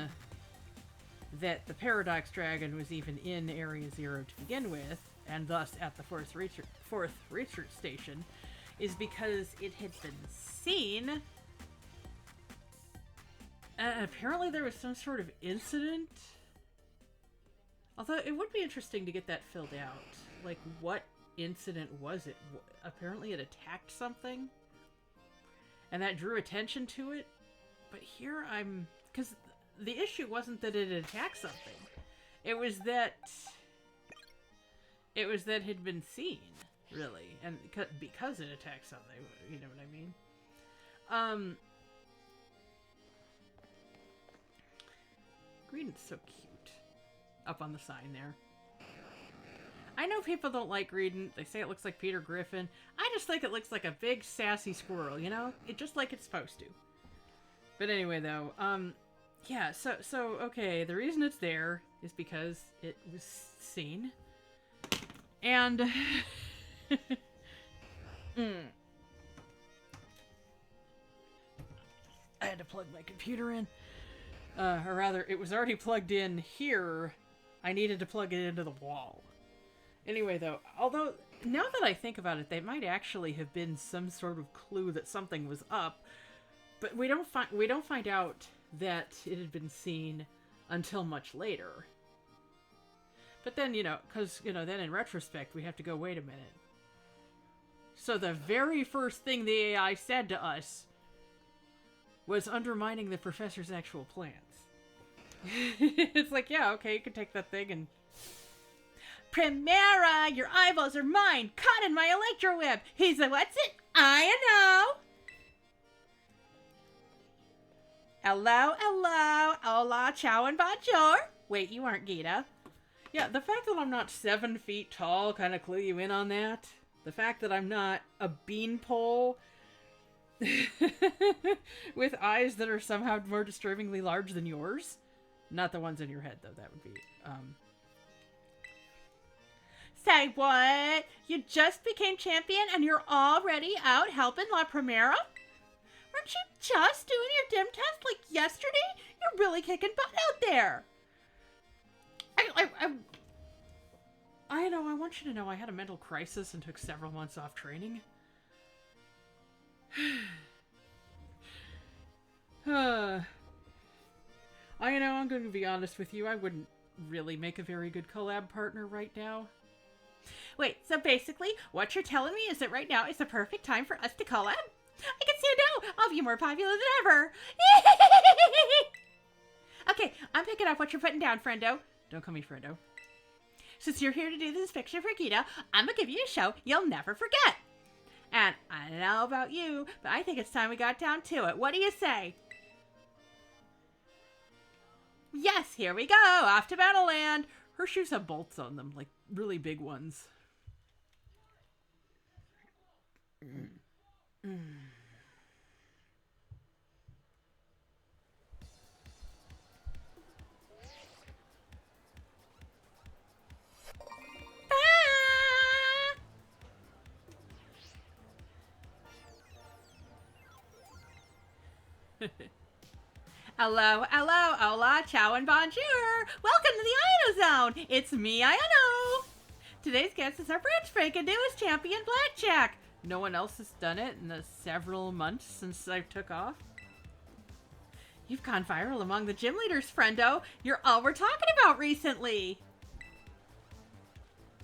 that the Paradox Dragon was even in Area Zero to begin with, and thus at the fourth research station, is because it had been seen. Apparently there was some sort of incident. Although it would be interesting to get that filled out. Like, what incident was it? Apparently it attacked something, and that drew attention to it. But here I'm... Because the issue wasn't that it attacked something. It was that it had been seen, really. And because it attacked something, you know what I mean? Green's so cute. Up on the sign there. I know people don't like Greedent. They say it looks like Peter Griffin. I just think it looks like a big sassy squirrel, you know? It just like it's supposed to. But anyway, though, yeah, so okay, the reason it's there is because it was seen. And I had to plug my computer in. Or rather, it was already plugged in here. I needed to plug it into the wall. Anyway, though, although, now that I think about it, they might actually have been some sort of clue that something was up, but we don't find out that it had been seen until much later. But then, you know, because, you know, then in retrospect, we have to go, wait a minute. So the very first thing the AI said to us was undermining the professor's actual plans. It's like, yeah, okay, you can take that thing and... Primera, your eyeballs are mine, caught in my electro web. He's a what's it? I know. Hello, hello, hola, ciao, and bonjour. Wait, you aren't Geeta. Yeah, the fact that I'm not 7 feet tall kind of clue you in on that. The fact that I'm not a beanpole with eyes that are somehow more disturbingly large than yours. Not the ones in your head, though. That would be, Say what? You just became champion and you're already out helping La Primera? Weren't you just doing your dim test like yesterday? You're really kicking butt out there. I know, I want you to know I had a mental crisis and took several months off training. I know, I'm going to be honest with you, I wouldn't really make a very good collab partner right now. Wait, so basically, what you're telling me is that right now is the perfect time for us to collab? I can see it now! I'll be more popular than ever! Okay, I'm picking up what you're putting down, friendo. Don't call me friendo. Since you're here to do this picture for Geeta, I'm gonna give you a show you'll never forget. And I don't know about you, but I think it's time we got down to it. What do you say? Yes, here we go, off to Battleland. Her shoes have bolts on them, like really big ones. Hello, hello, hola, ciao, and bonjour! Welcome to the Iono Zone! It's me, Iono! Today's guest is our branch breaking newest champion, Blackjack! No one else has done it in the several months since I took off. You've gone viral among the gym leaders, friendo! You're all we're talking about recently!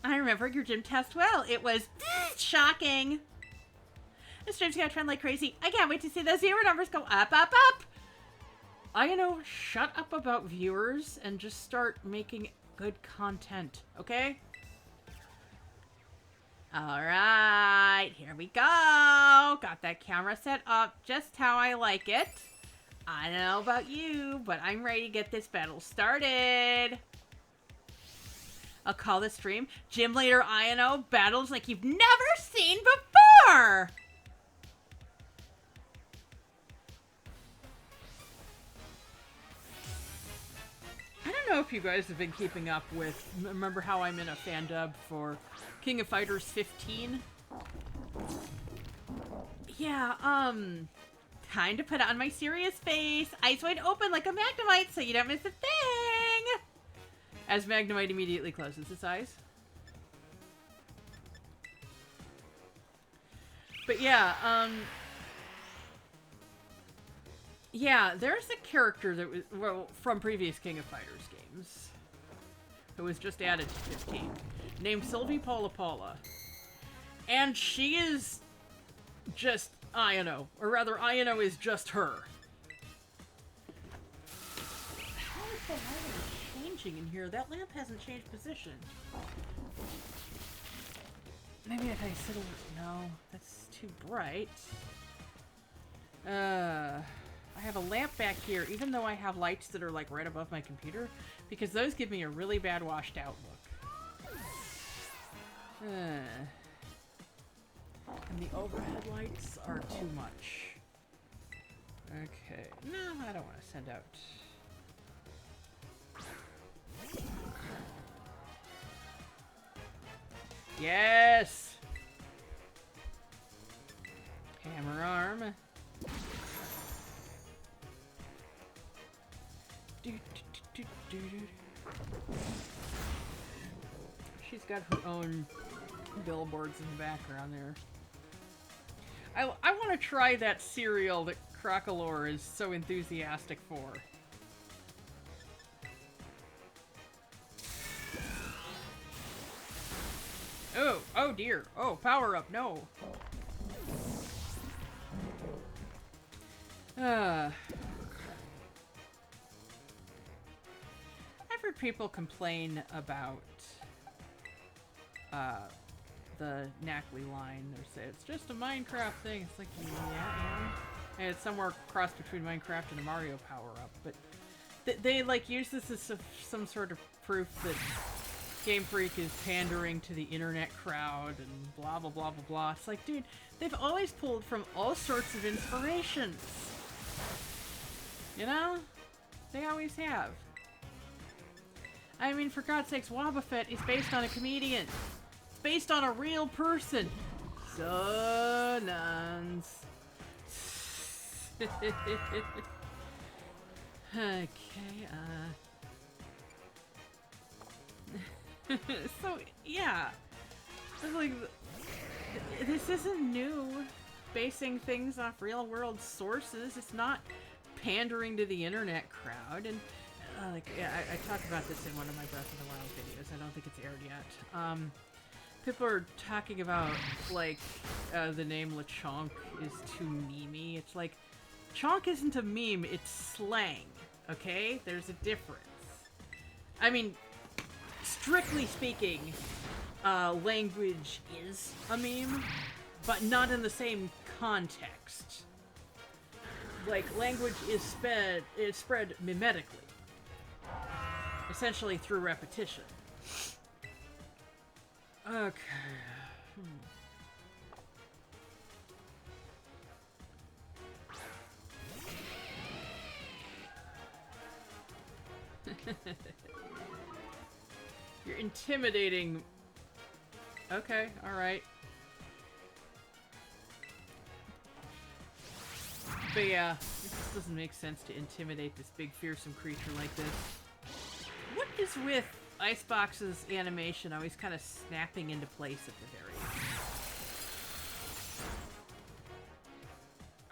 I remember your gym test well. It was shocking! This stream's gonna trend like crazy. I can't wait to see those viewer numbers go up, up, up! I know, shut up about viewers and just start making good content, okay? Alright, here we go. Got that camera set up just how I like it. I don't know about you, but I'm ready to get this battle started. I'll call the stream Gym Leader Ino battles like you've never seen before! I don't know if you guys have been keeping up with, remember how I'm in a fan dub for King of Fighters 15? Yeah, time to put on my serious face. Eyes wide open like a Magnemite so you don't miss a thing! As Magnemite immediately closes its eyes. But yeah, yeah, there's a character that was, well, from previous King of Fighters games, who was just added to 15, named Sylvie Paula Paula. And she is just Ino, or rather, Ino is just her. How is the lighting changing in here? That lamp hasn't changed position. Maybe if I sit over... No, that's too bright. I have a lamp back here, even though I have lights that are like right above my computer, because those give me a really bad washed out look. And the overhead lights are too much. Okay. No, I don't want to send out. Yes! Hammer arm. She's got her own billboards in the background there. I want to try that cereal that Crocolore is so enthusiastic for. Oh, oh dear. Oh, power up, no. I've heard people complain about the Knackley line. They say it's just a Minecraft thing. It's like, yeah. And it's somewhere cross between Minecraft and a Mario power-up. But they like use this as some sort of proof that Game Freak is pandering to the internet crowd and blah blah blah blah blah. It's like, dude, they've always pulled from all sorts of inspirations. You know? They always have. I mean, for God's sakes, Wobbuffet is based on a comedian. It's based on a real person. So nuns. Okay, so, yeah. It's like, this isn't new. Basing things off real-world sources. It's not pandering to the internet crowd. And, like, yeah, I talked about this in one of my Breath of the Wild videos. I don't think it's aired yet. People are talking about, like, the name LeChonk is too memey. It's like, chonk isn't a meme, it's slang. Okay? There's a difference. I mean, strictly speaking, language is a meme, but not in the same context. Like, language is spread mimetically. Essentially through repetition. Okay. You're intimidating. Okay, alright. But yeah, it just doesn't make sense to intimidate this big fearsome creature like this. What is with Icebox's animation always kind of snapping into place at the very end?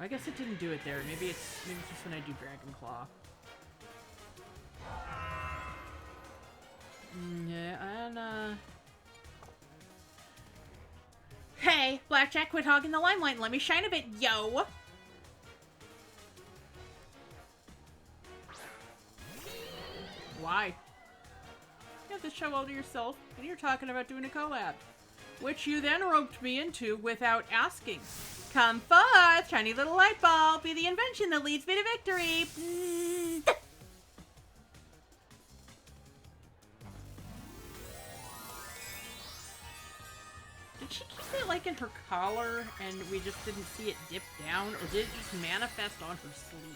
I guess it didn't do it there. Maybe it's just when I do Dragon Claw. Yeah, and hey, Blackjack, quit hogging the limelight and let me shine a bit, yo! Why? You have this show all to yourself, and you're talking about doing a collab. Which you then roped me into without asking. Come forth, shiny little light bulb, be the invention that leads me to victory! like in her collar and we just didn't see it dip down, or did it just manifest on her sleeve?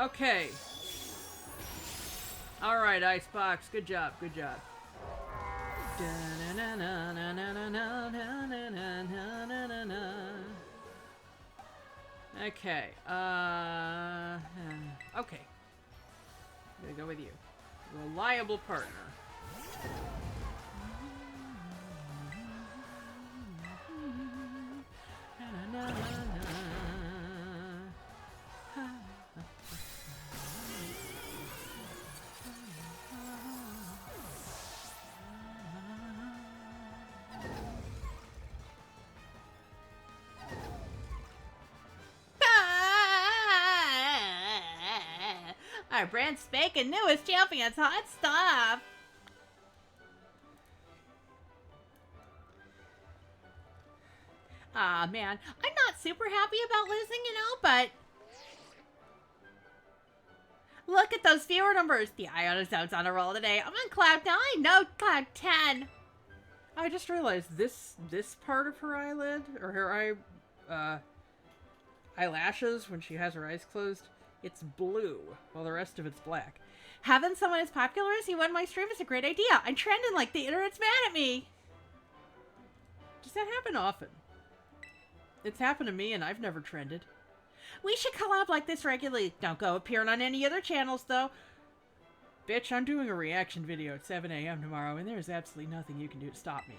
Okay. Alright, Icebox. Good job, good job. Okay. Okay. I'm gonna go with you. Reliable partner. Our brand spanking newest champions, hot stuff. Aw, man, I'm not super happy about losing, but look at those viewer numbers. The Iona Zone's on a roll today. I'm on cloud 9, no cloud 10. I just realized this part of her eyelid, or her eyelashes, when she has her eyes closed, it's blue, while the rest of it's black. Having someone as popular as you on my stream is a great idea. I'm trending like the internet's mad at me. Does that happen often? It's happened to me and I've never trended. We should collab like this regularly. Don't go appearing on any other channels, though. Bitch, I'm doing a reaction video at 7 a.m. tomorrow, and there's absolutely nothing you can do to stop me.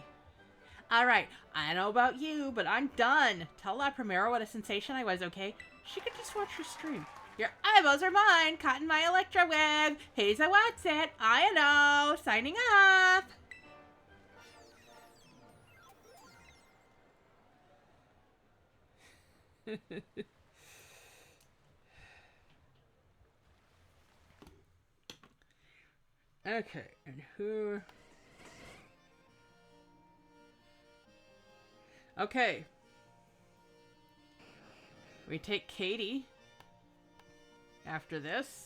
Alright, I know about you, but I'm done. Tell La Primera what a sensation I was, okay? She could just watch your stream. Your eyeballs are mine, caught in my electro web. Here's a what's it. I know. Signing off. Okay, and who... Okay. We take Katie after this.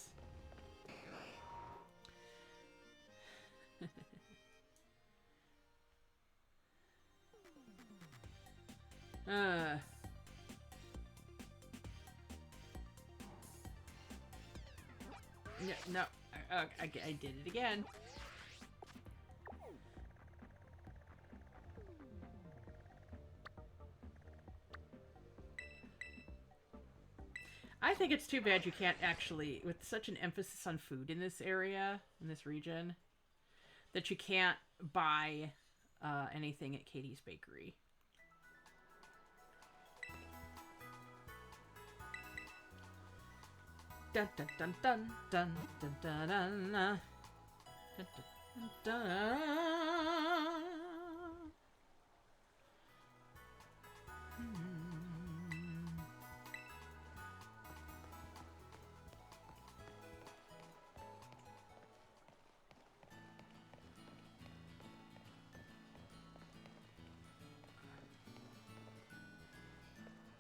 No, I did it again. I think it's too bad you can't actually, with such an emphasis on food in this area, in this region, that you can't buy anything at Katie's Bakery. Dun dun dun dun dun dun dun dun dun dun dun dun.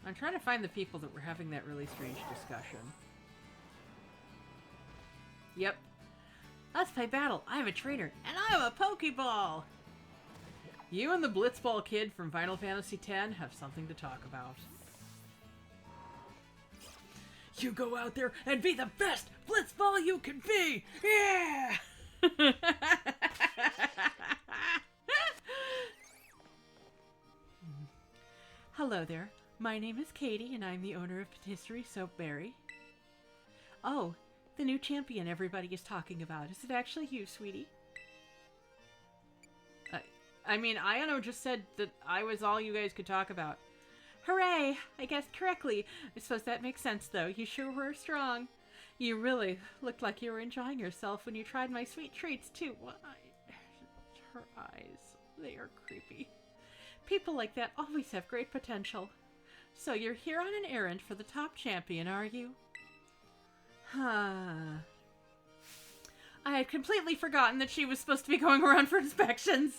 I'm trying to find the people that were having that really strange discussion. Yep. Let's play battle. I'm a trainer, and I'm a Pokeball! You and the Blitzball kid from Final Fantasy X have something to talk about. You go out there and be the best Blitzball you can be! Yeah! Hello there. My name is Katie, and I'm the owner of Patisserie Soapberry. Oh, the new champion everybody is talking about. Is it actually you, sweetie? I mean, Ayano just said that I was all you guys could talk about. Hooray! I guessed correctly. I suppose that makes sense, though. You sure were strong. You really looked like you were enjoying yourself when you tried my sweet treats, too. Why? Her eyes. They are creepy. People like that always have great potential. So you're here on an errand for the top champion, are you? I had completely forgotten that she was supposed to be going around for inspections.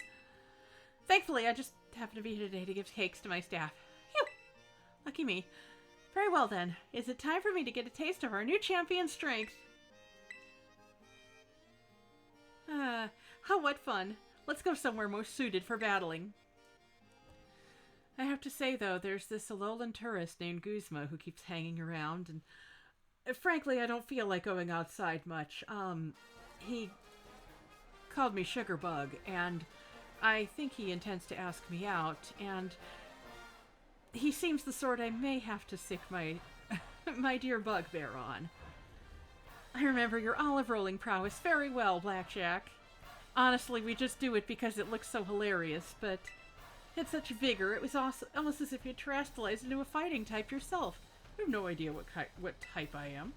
Thankfully, I just happened to be here today to give cakes to my staff. Phew! Lucky me. Very well then. Is it time for me to get a taste of our new champion's strength? What fun. Let's go somewhere most suited for battling. I have to say, though, there's this Alolan tourist named Guzma who keeps hanging around, and frankly, I don't feel like going outside much. He called me Sugarbug, and I think he intends to ask me out, and he seems the sort I may have to sick my my dear bugbear on. I remember your olive rolling prowess very well, Blackjack. Honestly, we just do it because it looks so hilarious, but had such vigor, it was almost as if you terrestrialized into a fighting type yourself. I have no idea what type I am.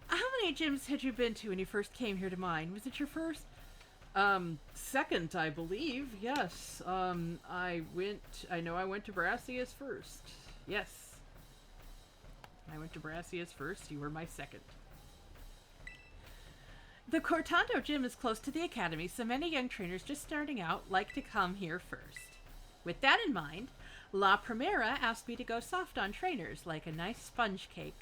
How many gyms had you been to when you first came here to mine? Was it your first? Second, I believe. Yes. I know I went to Brassia's first. Yes. I went to Brassia's first. You were my second. The Cortando gym is close to the academy, so many young trainers just starting out like to come here first. With that in mind, La Primera asked me to go soft on trainers, like a nice sponge cake.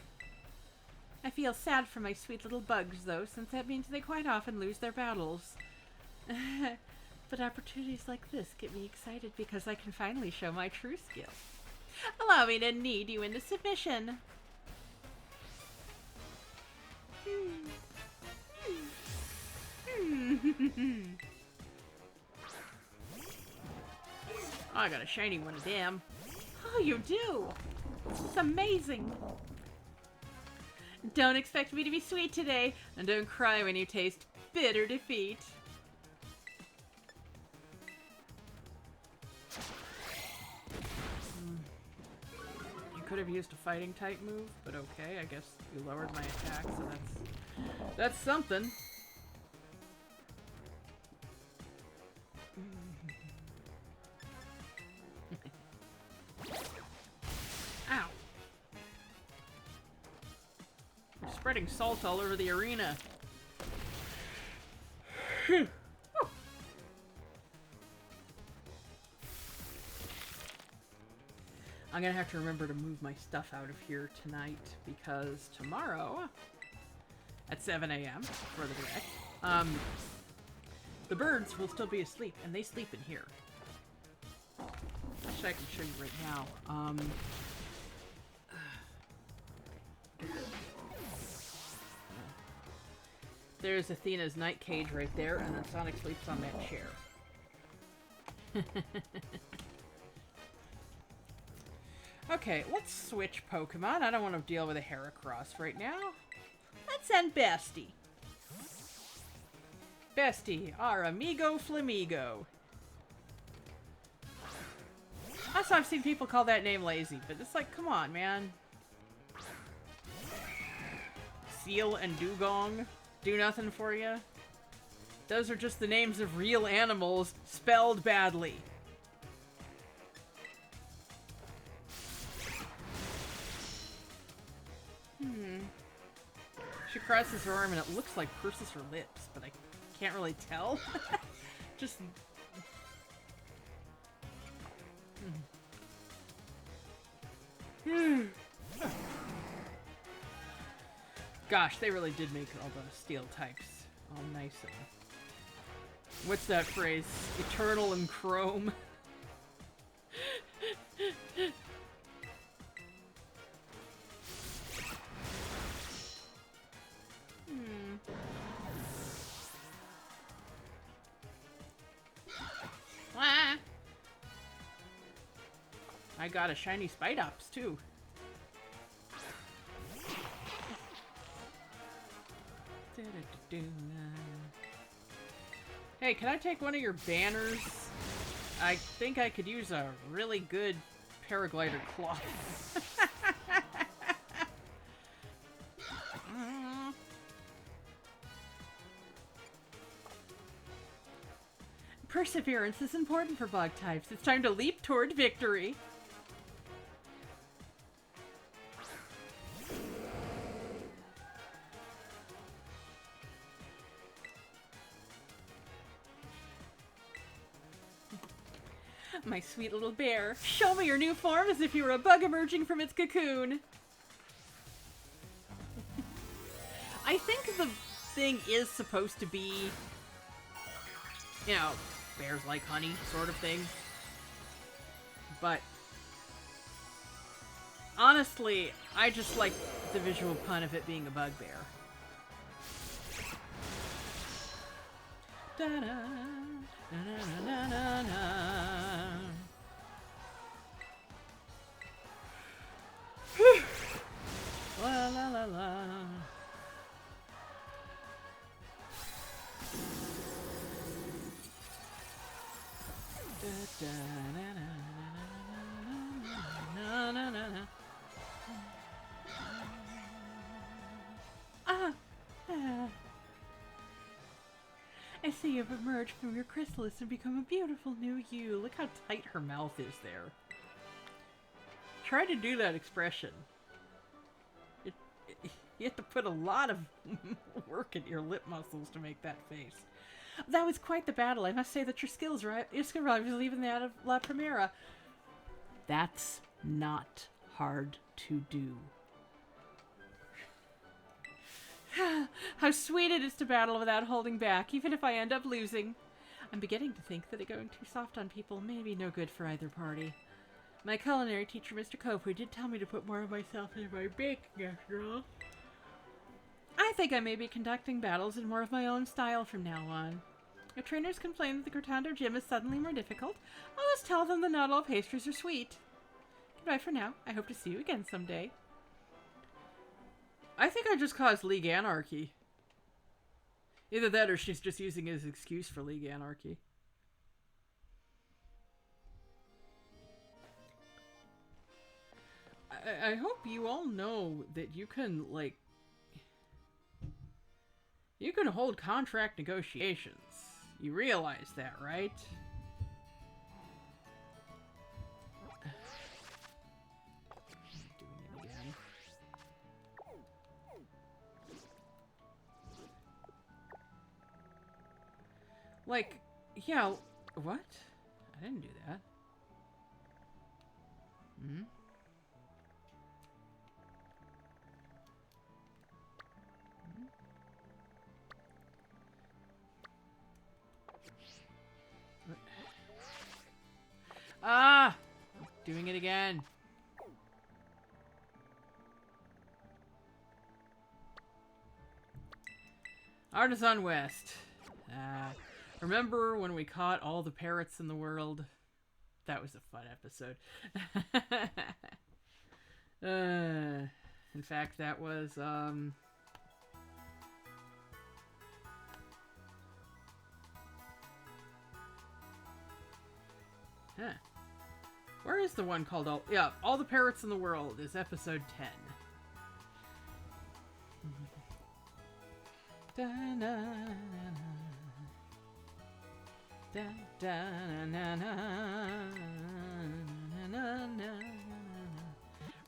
I feel sad for my sweet little bugs, though, since that means they quite often lose their battles. But opportunities like this get me excited because I can finally show my true skill. Allow me to knead you into submission. Oh, I got a shiny one of them. Oh, you do? It's amazing. Don't expect me to be sweet today, and don't cry when you taste bitter defeat. You could have used a fighting type move, but okay, I guess you lowered my attack, so that's something. Ow. You're spreading salt all over the arena. I'm gonna have to remember to move my stuff out of here tonight because tomorrow at 7 a.m. for the direct, the birds will still be asleep, and they sleep in here. Actually, I can show you right now. There's Athena's night cage right there, and then Sonic sleeps on that chair. Okay, let's switch Pokemon. I don't want to deal with a Heracross right now. Let's send Bestie. Bestie, our amigo Flamigo. Also, I've seen people call that name lazy, but it's like, come on, man. Seal and Dugong do nothing for you? Those are just the names of real animals spelled badly. She crosses her arm and it looks like purses her lips, but I can't really tell. Just... Gosh, they really did make all the steel types all nice and... What's that phrase? Eternal and chrome? I got a shiny Spidops too. Hey, can I take one of your banners? I think I could use a really good paraglider cloth. Perseverance is important for bug types. It's time to leap toward victory. My sweet little bear, show me your new form as if you were a bug emerging from its cocoon. I think the thing is supposed to be, you know, bears like honey sort of thing. But honestly, I just like the visual pun of it being a bugbear. Da-da, da-da-da-da-da-da. La la la la. I see you've emerged from your chrysalis and become a beautiful new you. Look how tight her mouth is there. Try to do that expression. You have to put a lot of work in your lip muscles to make that face. That was quite the battle. I must say that your skills rivals even that of La Primera. That's not hard to do. How sweet it is to battle without holding back, even if I end up losing. I'm beginning to think that going too soft on people may be no good for either party. My culinary teacher, Mr. Coper, did tell me to put more of myself into my baking, after all. I think I may be conducting battles in more of my own style from now on. If trainers complain that the Cortando gym is suddenly more difficult, I'll just tell them that not all pastries are sweet. Goodbye for now. I hope to see you again someday. I think I just caused League Anarchy. Either that or she's just using it as an excuse for League Anarchy. I hope you all know that you can, like, you can hold contract negotiations. You realize that, right? Doing it again. Like, yeah, what? I didn't do that. Hmm? Ah! Doing it again. Artisan West. Remember when we caught all the parrots in the world? That was a fun episode. In fact, that was, Huh. Where is the one called All the Parrots in the World is episode 10.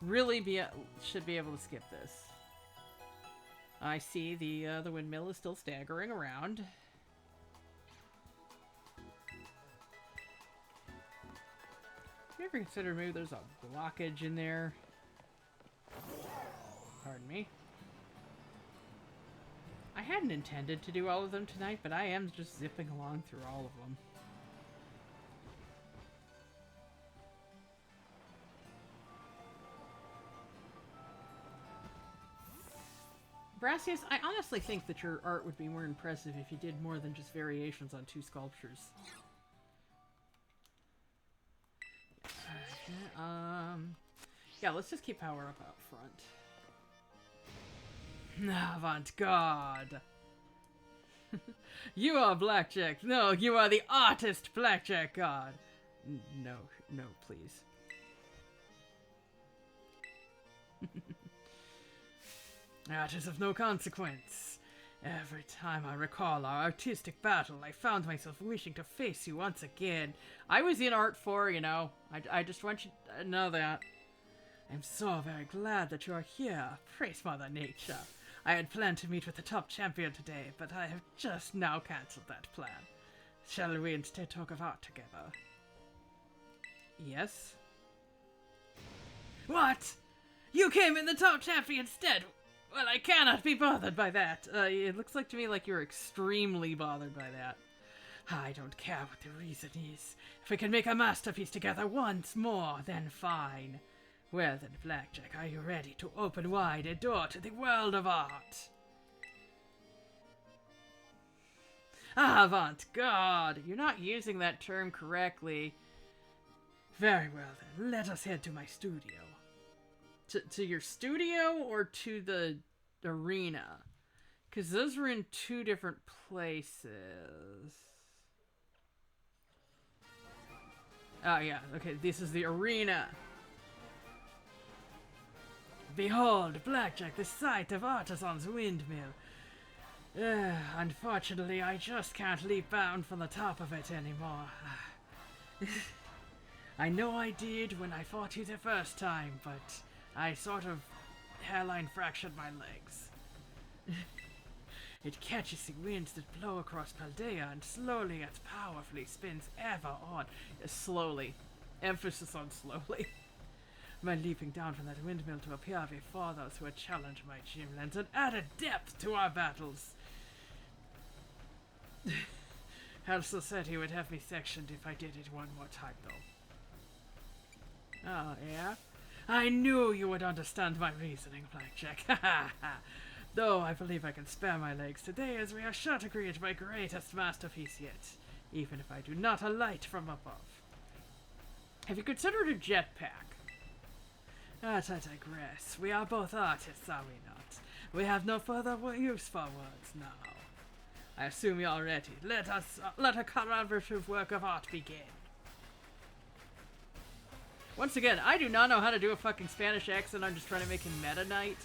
Really should be able to skip this. I see the windmill is still staggering around. You ever consider maybe there's a blockage in there? Pardon me. I hadn't intended to do all of them tonight, but I am just zipping along through all of them. Brassius, I honestly think that your art would be more impressive if you did more than just variations on 2 sculptures. Yeah, let's just keep power up out front. Avant-garde. You are Blackjack. No, you are the artist Blackjack God. No, no, please. That is of no consequence. Every time I recall our artistic battle, I found myself wishing to face you once again. I was in Art 4, you know. I just want you to know that. I'm so very glad that you are here. Praise Mother Nature. I had planned to meet with the top champion today, but I have just now cancelled that plan. Shall we instead talk of art together? Yes? What? You came in the top taffy instead! Well, I cannot be bothered by that. It looks like to me like you're extremely bothered by that. I don't care what the reason is. If we can make a masterpiece together once more, then fine. Well then, Blackjack, are you ready to open wide a door to the world of art? Avant-garde! You're not using that term correctly. Very well then, let us head to my studio. To your studio or to the arena? Because those were in two different places. Oh yeah, okay, this is the arena. Behold, Blackjack, the site of Artisan's windmill. Unfortunately, I just can't leap bound from the top of it anymore. I know I did when I fought you the first time, but I sort of hairline fractured my legs. It catches the winds that blow across Paldea and slowly yet powerfully spins ever on. Slowly. Emphasis on slowly. My leaping down from that windmill to appear before those who had challenged my gym lends an added depth to our battles. Halsey said he would have me sectioned if I did it one more time, though. Oh, yeah? I knew you would understand my reasoning, Blackjack. Ha ha ha! Though I believe I can spare my legs today, as we are sure to create my greatest masterpiece yet, even if I do not alight from above. Have you considered a jetpack? But I digress. We are both artists, are we not? We have no further use for words now. I assume you're ready. Let a collaborative work of art begin. Once again, I do not know how to do a fucking Spanish accent. I'm just trying to make him Meta Knight,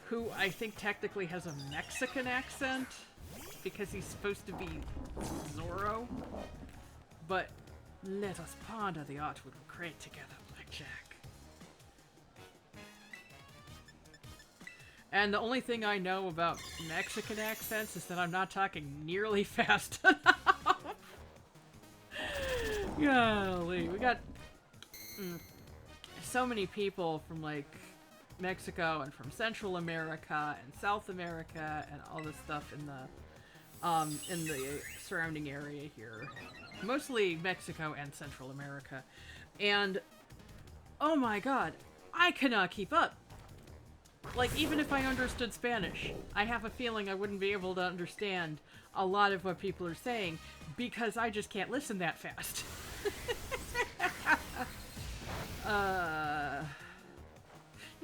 who I think technically has a Mexican accent because he's supposed to be Zorro. But let us ponder the art we will create together, Blackjack. And the only thing I know about Mexican accents is that I'm not talking nearly fast enough. Golly, we got so many people from like Mexico and from Central America and South America and all this stuff in the surrounding area here. Mostly Mexico and Central America. And oh my god, I cannot keep up. Like, even if I understood Spanish, I have a feeling I wouldn't be able to understand a lot of what people are saying because I just can't listen that fast. You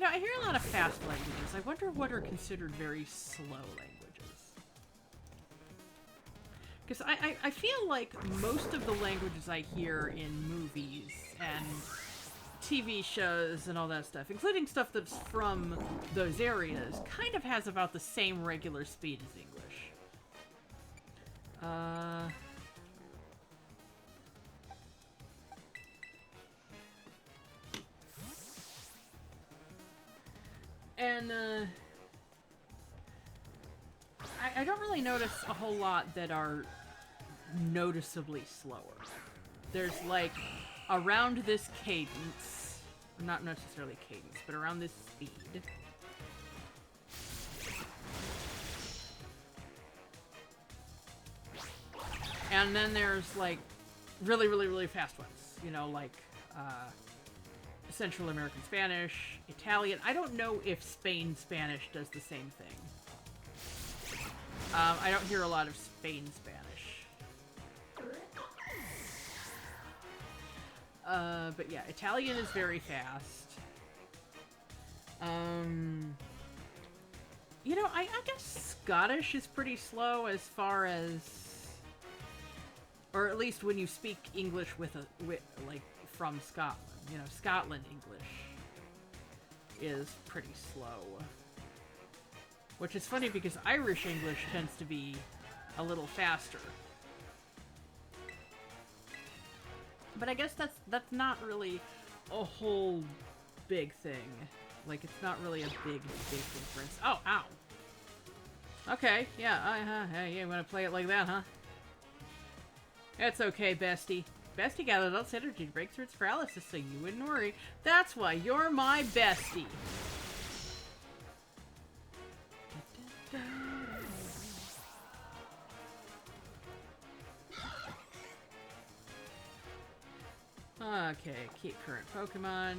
know, I hear a lot of fast languages. I wonder what are considered very slow languages. Because I feel like most of the languages I hear in movies and TV shows and all that stuff, including stuff that's from those areas, kind of has about the same regular speed as English. And, I don't really notice a whole lot that are noticeably slower. There's, like, around this cadence, not necessarily cadence, but around this speed. And then there's, like, really, really, really fast ones. You know, like, Central American Spanish, Italian. I don't know if Spain Spanish does the same thing. I don't hear a lot of Spain Spanish. But yeah, Italian is very fast. You know, I guess Scottish is pretty slow as far as, or at least when you speak English with like from Scotland. You know, Scotland English is pretty slow. Which is funny because Irish English tends to be a little faster. But I guess that's not really a whole big thing. Like, it's not really a big difference. Oh, ow. Okay, yeah, hey, you wanna play it like that, huh? It's okay, bestie. bestie gathered all synergy to break through its paralysis, so you wouldn't worry. That's why you're my bestie. Okay, keep current Pokemon.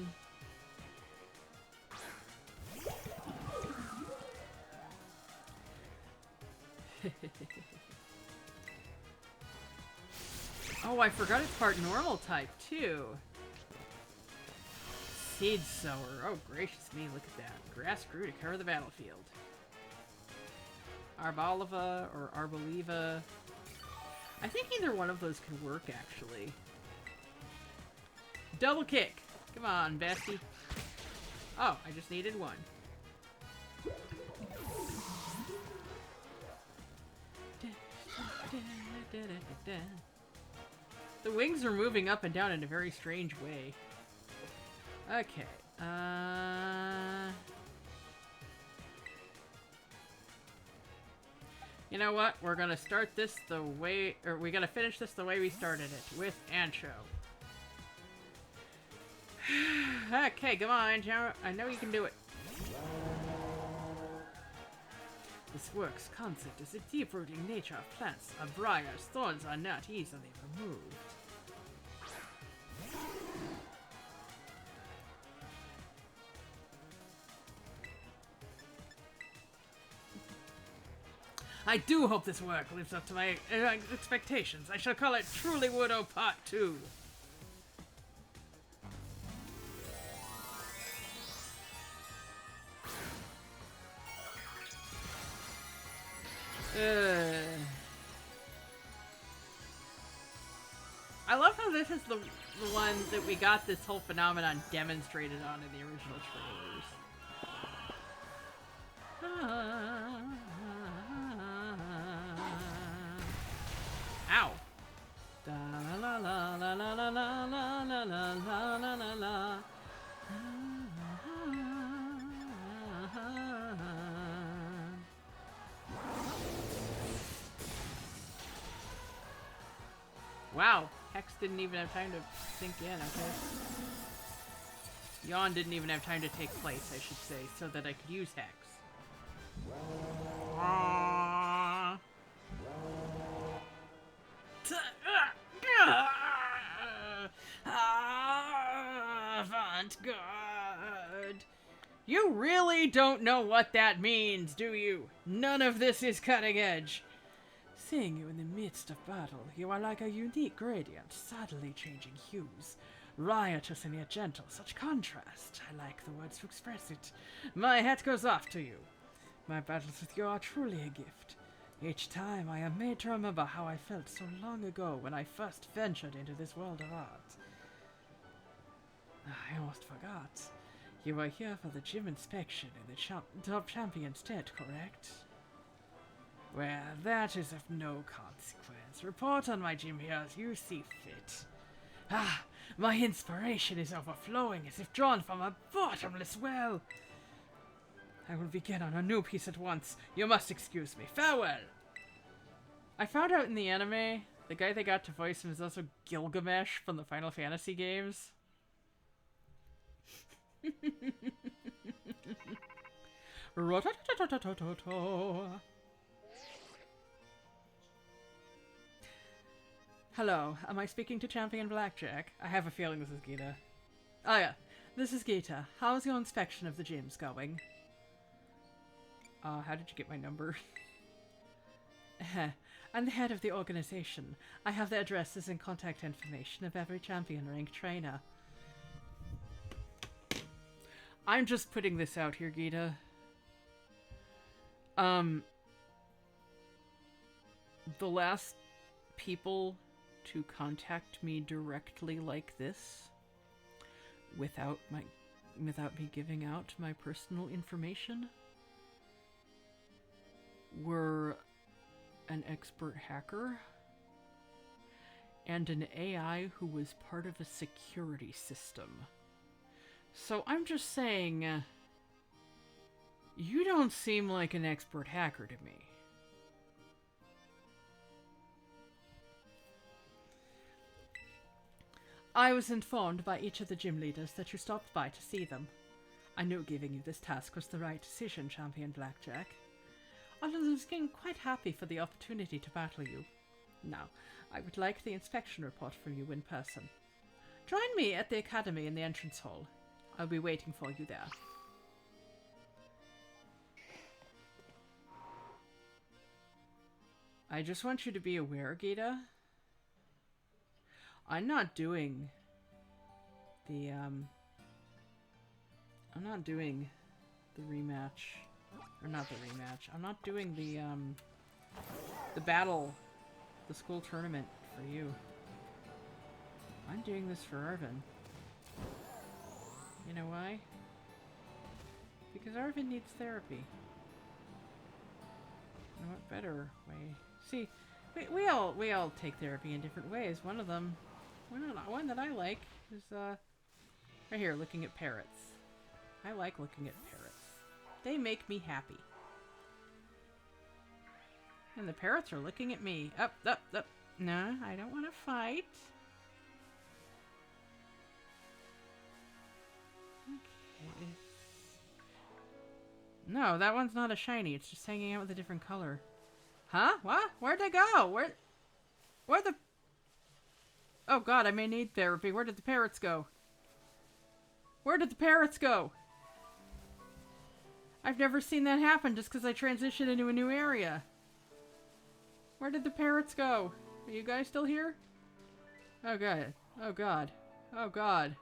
Oh, I forgot it's part normal type, too. Seed Sower. Oh, gracious me, look at that. Grass grew to cover the battlefield. Arboliva or Arboliva. I think either one of those can work, actually. Double kick. Come on, bestie. Oh, I just needed one. The wings are moving up and down in a very strange way. Okay. You know what? We're gonna start this the way, or we gotta finish this the way we started it, with Ancho. Okay, come on, Jaro. I know you can do it. This work's concept is the deep-rooting nature of plants. A briar's thorns are not easily removed. I do hope this work lives up to my expectations. I shall call it Truly Wood-O Part 2. I love how this is the one that we got this whole phenomenon demonstrated on in the original trailers. Ow. Da la la la la la la la la la la la la la. Wow, Hex didn't even have time to sink in, okay. Yawn didn't even have time to take place, I should say, so that I could use Hex. Avant-garde! You really don't know what that means, do you? None of this is cutting edge. Seeing you in the midst of battle, you are like a unique gradient, subtly changing hues. Riotous and yet gentle, such contrast. I like the words to express it. My hat goes off to you. My battles with you are truly a gift. Each time I am made to remember how I felt so long ago when I first ventured into this world of art. I almost forgot. You were here for the gym inspection in the top champion's tent, correct? Well, that is of no consequence. Report on my gym here as you see fit. Ah, my inspiration is overflowing as if drawn from a bottomless well. I will begin on a new piece at once. You must excuse me. Farewell! I found out in the anime, the guy they got to voice him is also Gilgamesh from the Final Fantasy games. Hello, am I speaking to Champion Blackjack? I have a feeling this is Geeta. Oh yeah, this is Geeta. How's your inspection of the gyms going? How did you get my number? I'm the head of the organization. I have the addresses and contact information of every champion rank trainer. I'm just putting this out here, Geeta. The last people to contact me directly like this, without me giving out my personal information, were an expert hacker and an AI who was part of a security system. So I'm just saying, you don't seem like an expert hacker to me. I was informed by each of the gym leaders that you stopped by to see them. I knew giving you this task was the right decision, Champion Blackjack. I was getting quite happy for the opportunity to battle you. Now, I would like the inspection report from you in person. Join me at the academy in the entrance hall. I'll be waiting for you there. I just want you to be aware, Geeta. I'm not doing the, I'm not doing the rematch. Or not the rematch. I'm not doing the battle, the school tournament for you. I'm doing this for Arvin. You know why? Because Arvin needs therapy. And what better way? See, we all take therapy in different ways. One of them, one that I like is right here, looking at parrots. I like looking at parrots. They make me happy. And the parrots are looking at me. Up, up, up. No, I don't want to fight. Okay. No, that one's not a shiny. It's just hanging out with a different color. Huh? What? Where'd they go? Where the... Oh god, I may need therapy. Where did the parrots go? Where did the parrots go? I've never seen that happen just because I transitioned into a new area. Where did the parrots go? Are you guys still here? Oh god. Oh god. Oh god.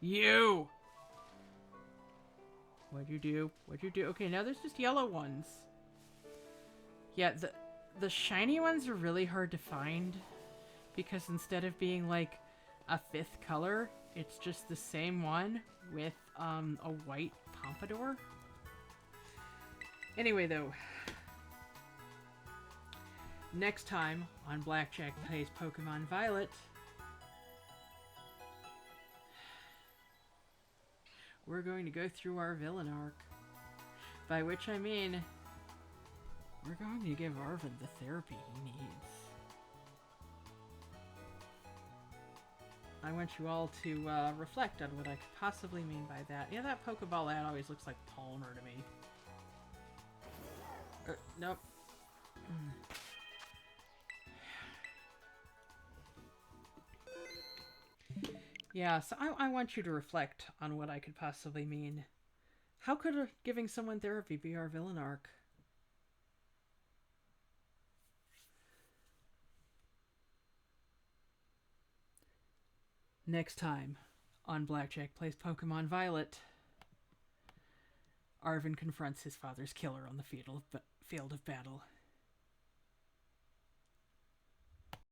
You! What'd you do? What'd you do? Okay, now there's just yellow ones. Yeah, the shiny ones are really hard to find. Because instead of being like a 5th color, it's just the same one with a white pompadour. Anyway, though, next time on Blackjack Plays Pokemon Violet, we're going to go through our villain arc. By which I mean, we're going to give Arvin the therapy he needs. I want you all to reflect on what I could possibly mean by that. Yeah, that Pokeball ad always looks like Palmer to me. Nope. Yeah, so I want you to reflect on what I could possibly mean. How could giving someone therapy be our villain arc? Next time on Blackjack Plays Pokemon Violet, Arvin confronts his father's killer on the field of battle.